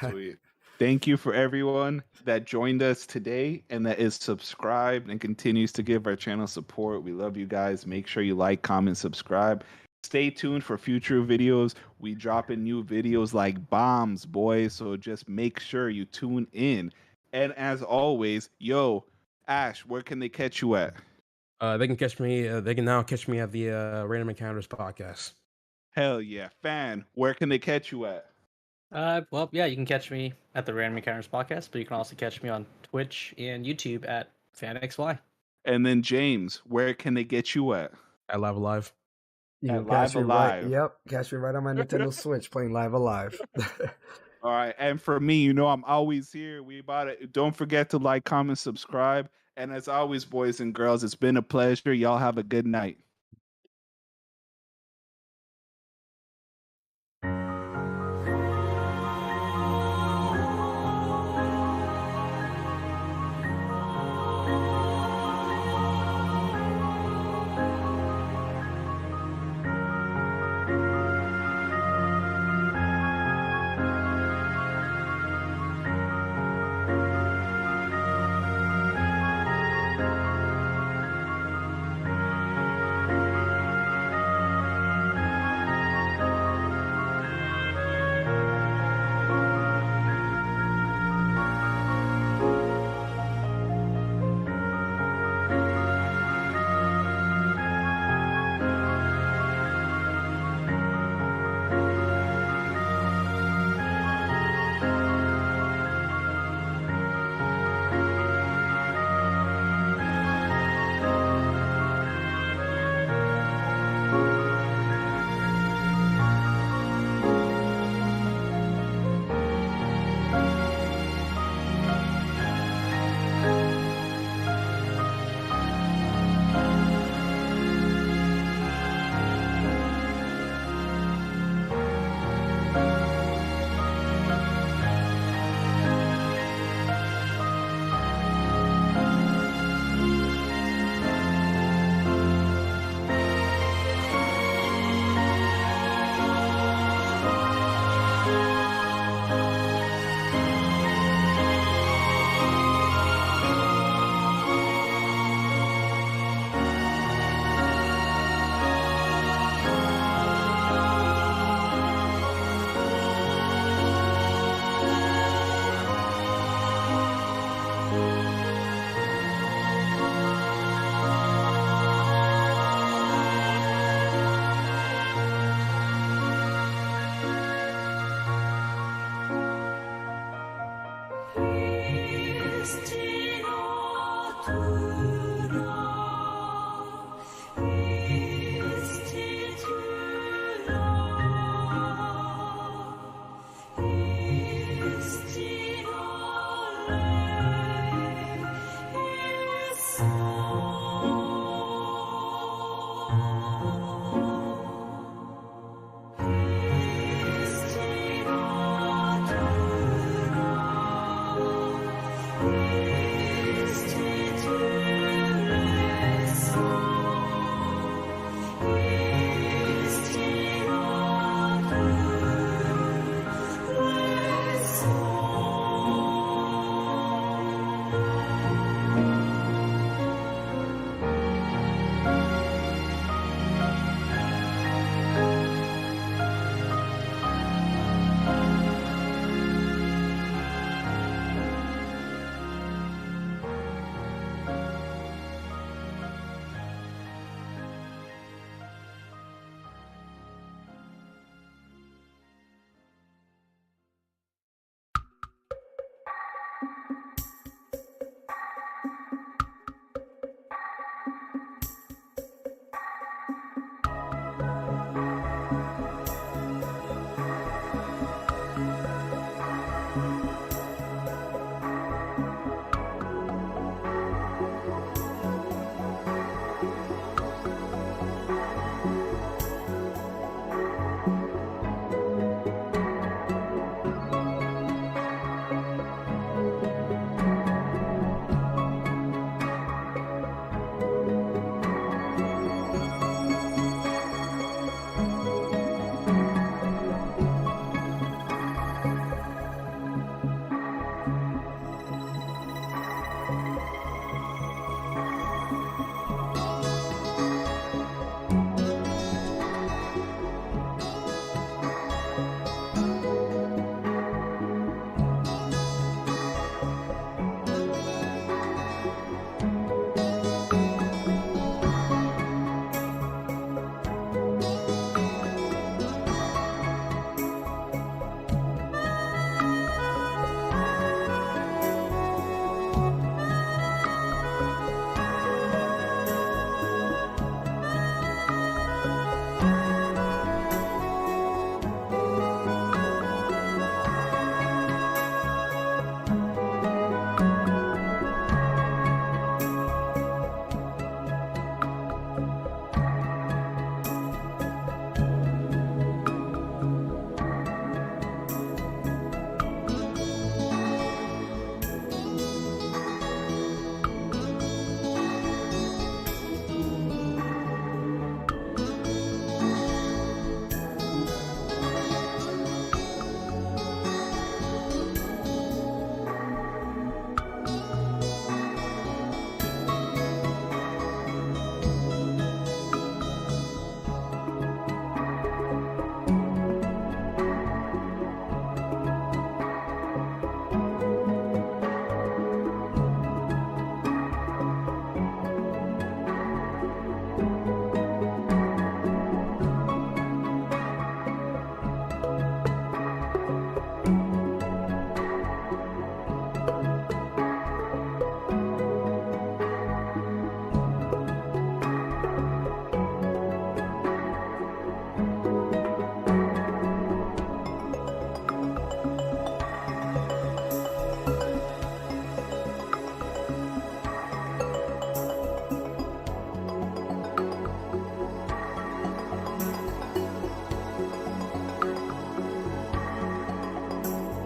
Sweet. Thank you for everyone that joined us today and that is subscribed and continues to give our channel support. We love you guys. Make sure you like, comment, subscribe. Stay tuned for future videos. We drop in new videos like bombs, boys. So just make sure you tune in. And as always, yo, Ash, where can they catch you at? They can catch me. They can now catch me at the Random Encounters podcast. Hell yeah, Fan. Where can they catch you at? Well, yeah, you can catch me at the Random Encounters podcast, but you can also catch me on Twitch and YouTube at Phaneckswhy. And then James, where can they get you at? At Live Alive. You can catch me right. Yep, catch me right on my Nintendo Switch playing Live Alive. All right, and for me, I'm always here. We about it. Don't forget to like, comment, subscribe, and as always, boys and girls, it's been a pleasure. Y'all have a good night. Podcast.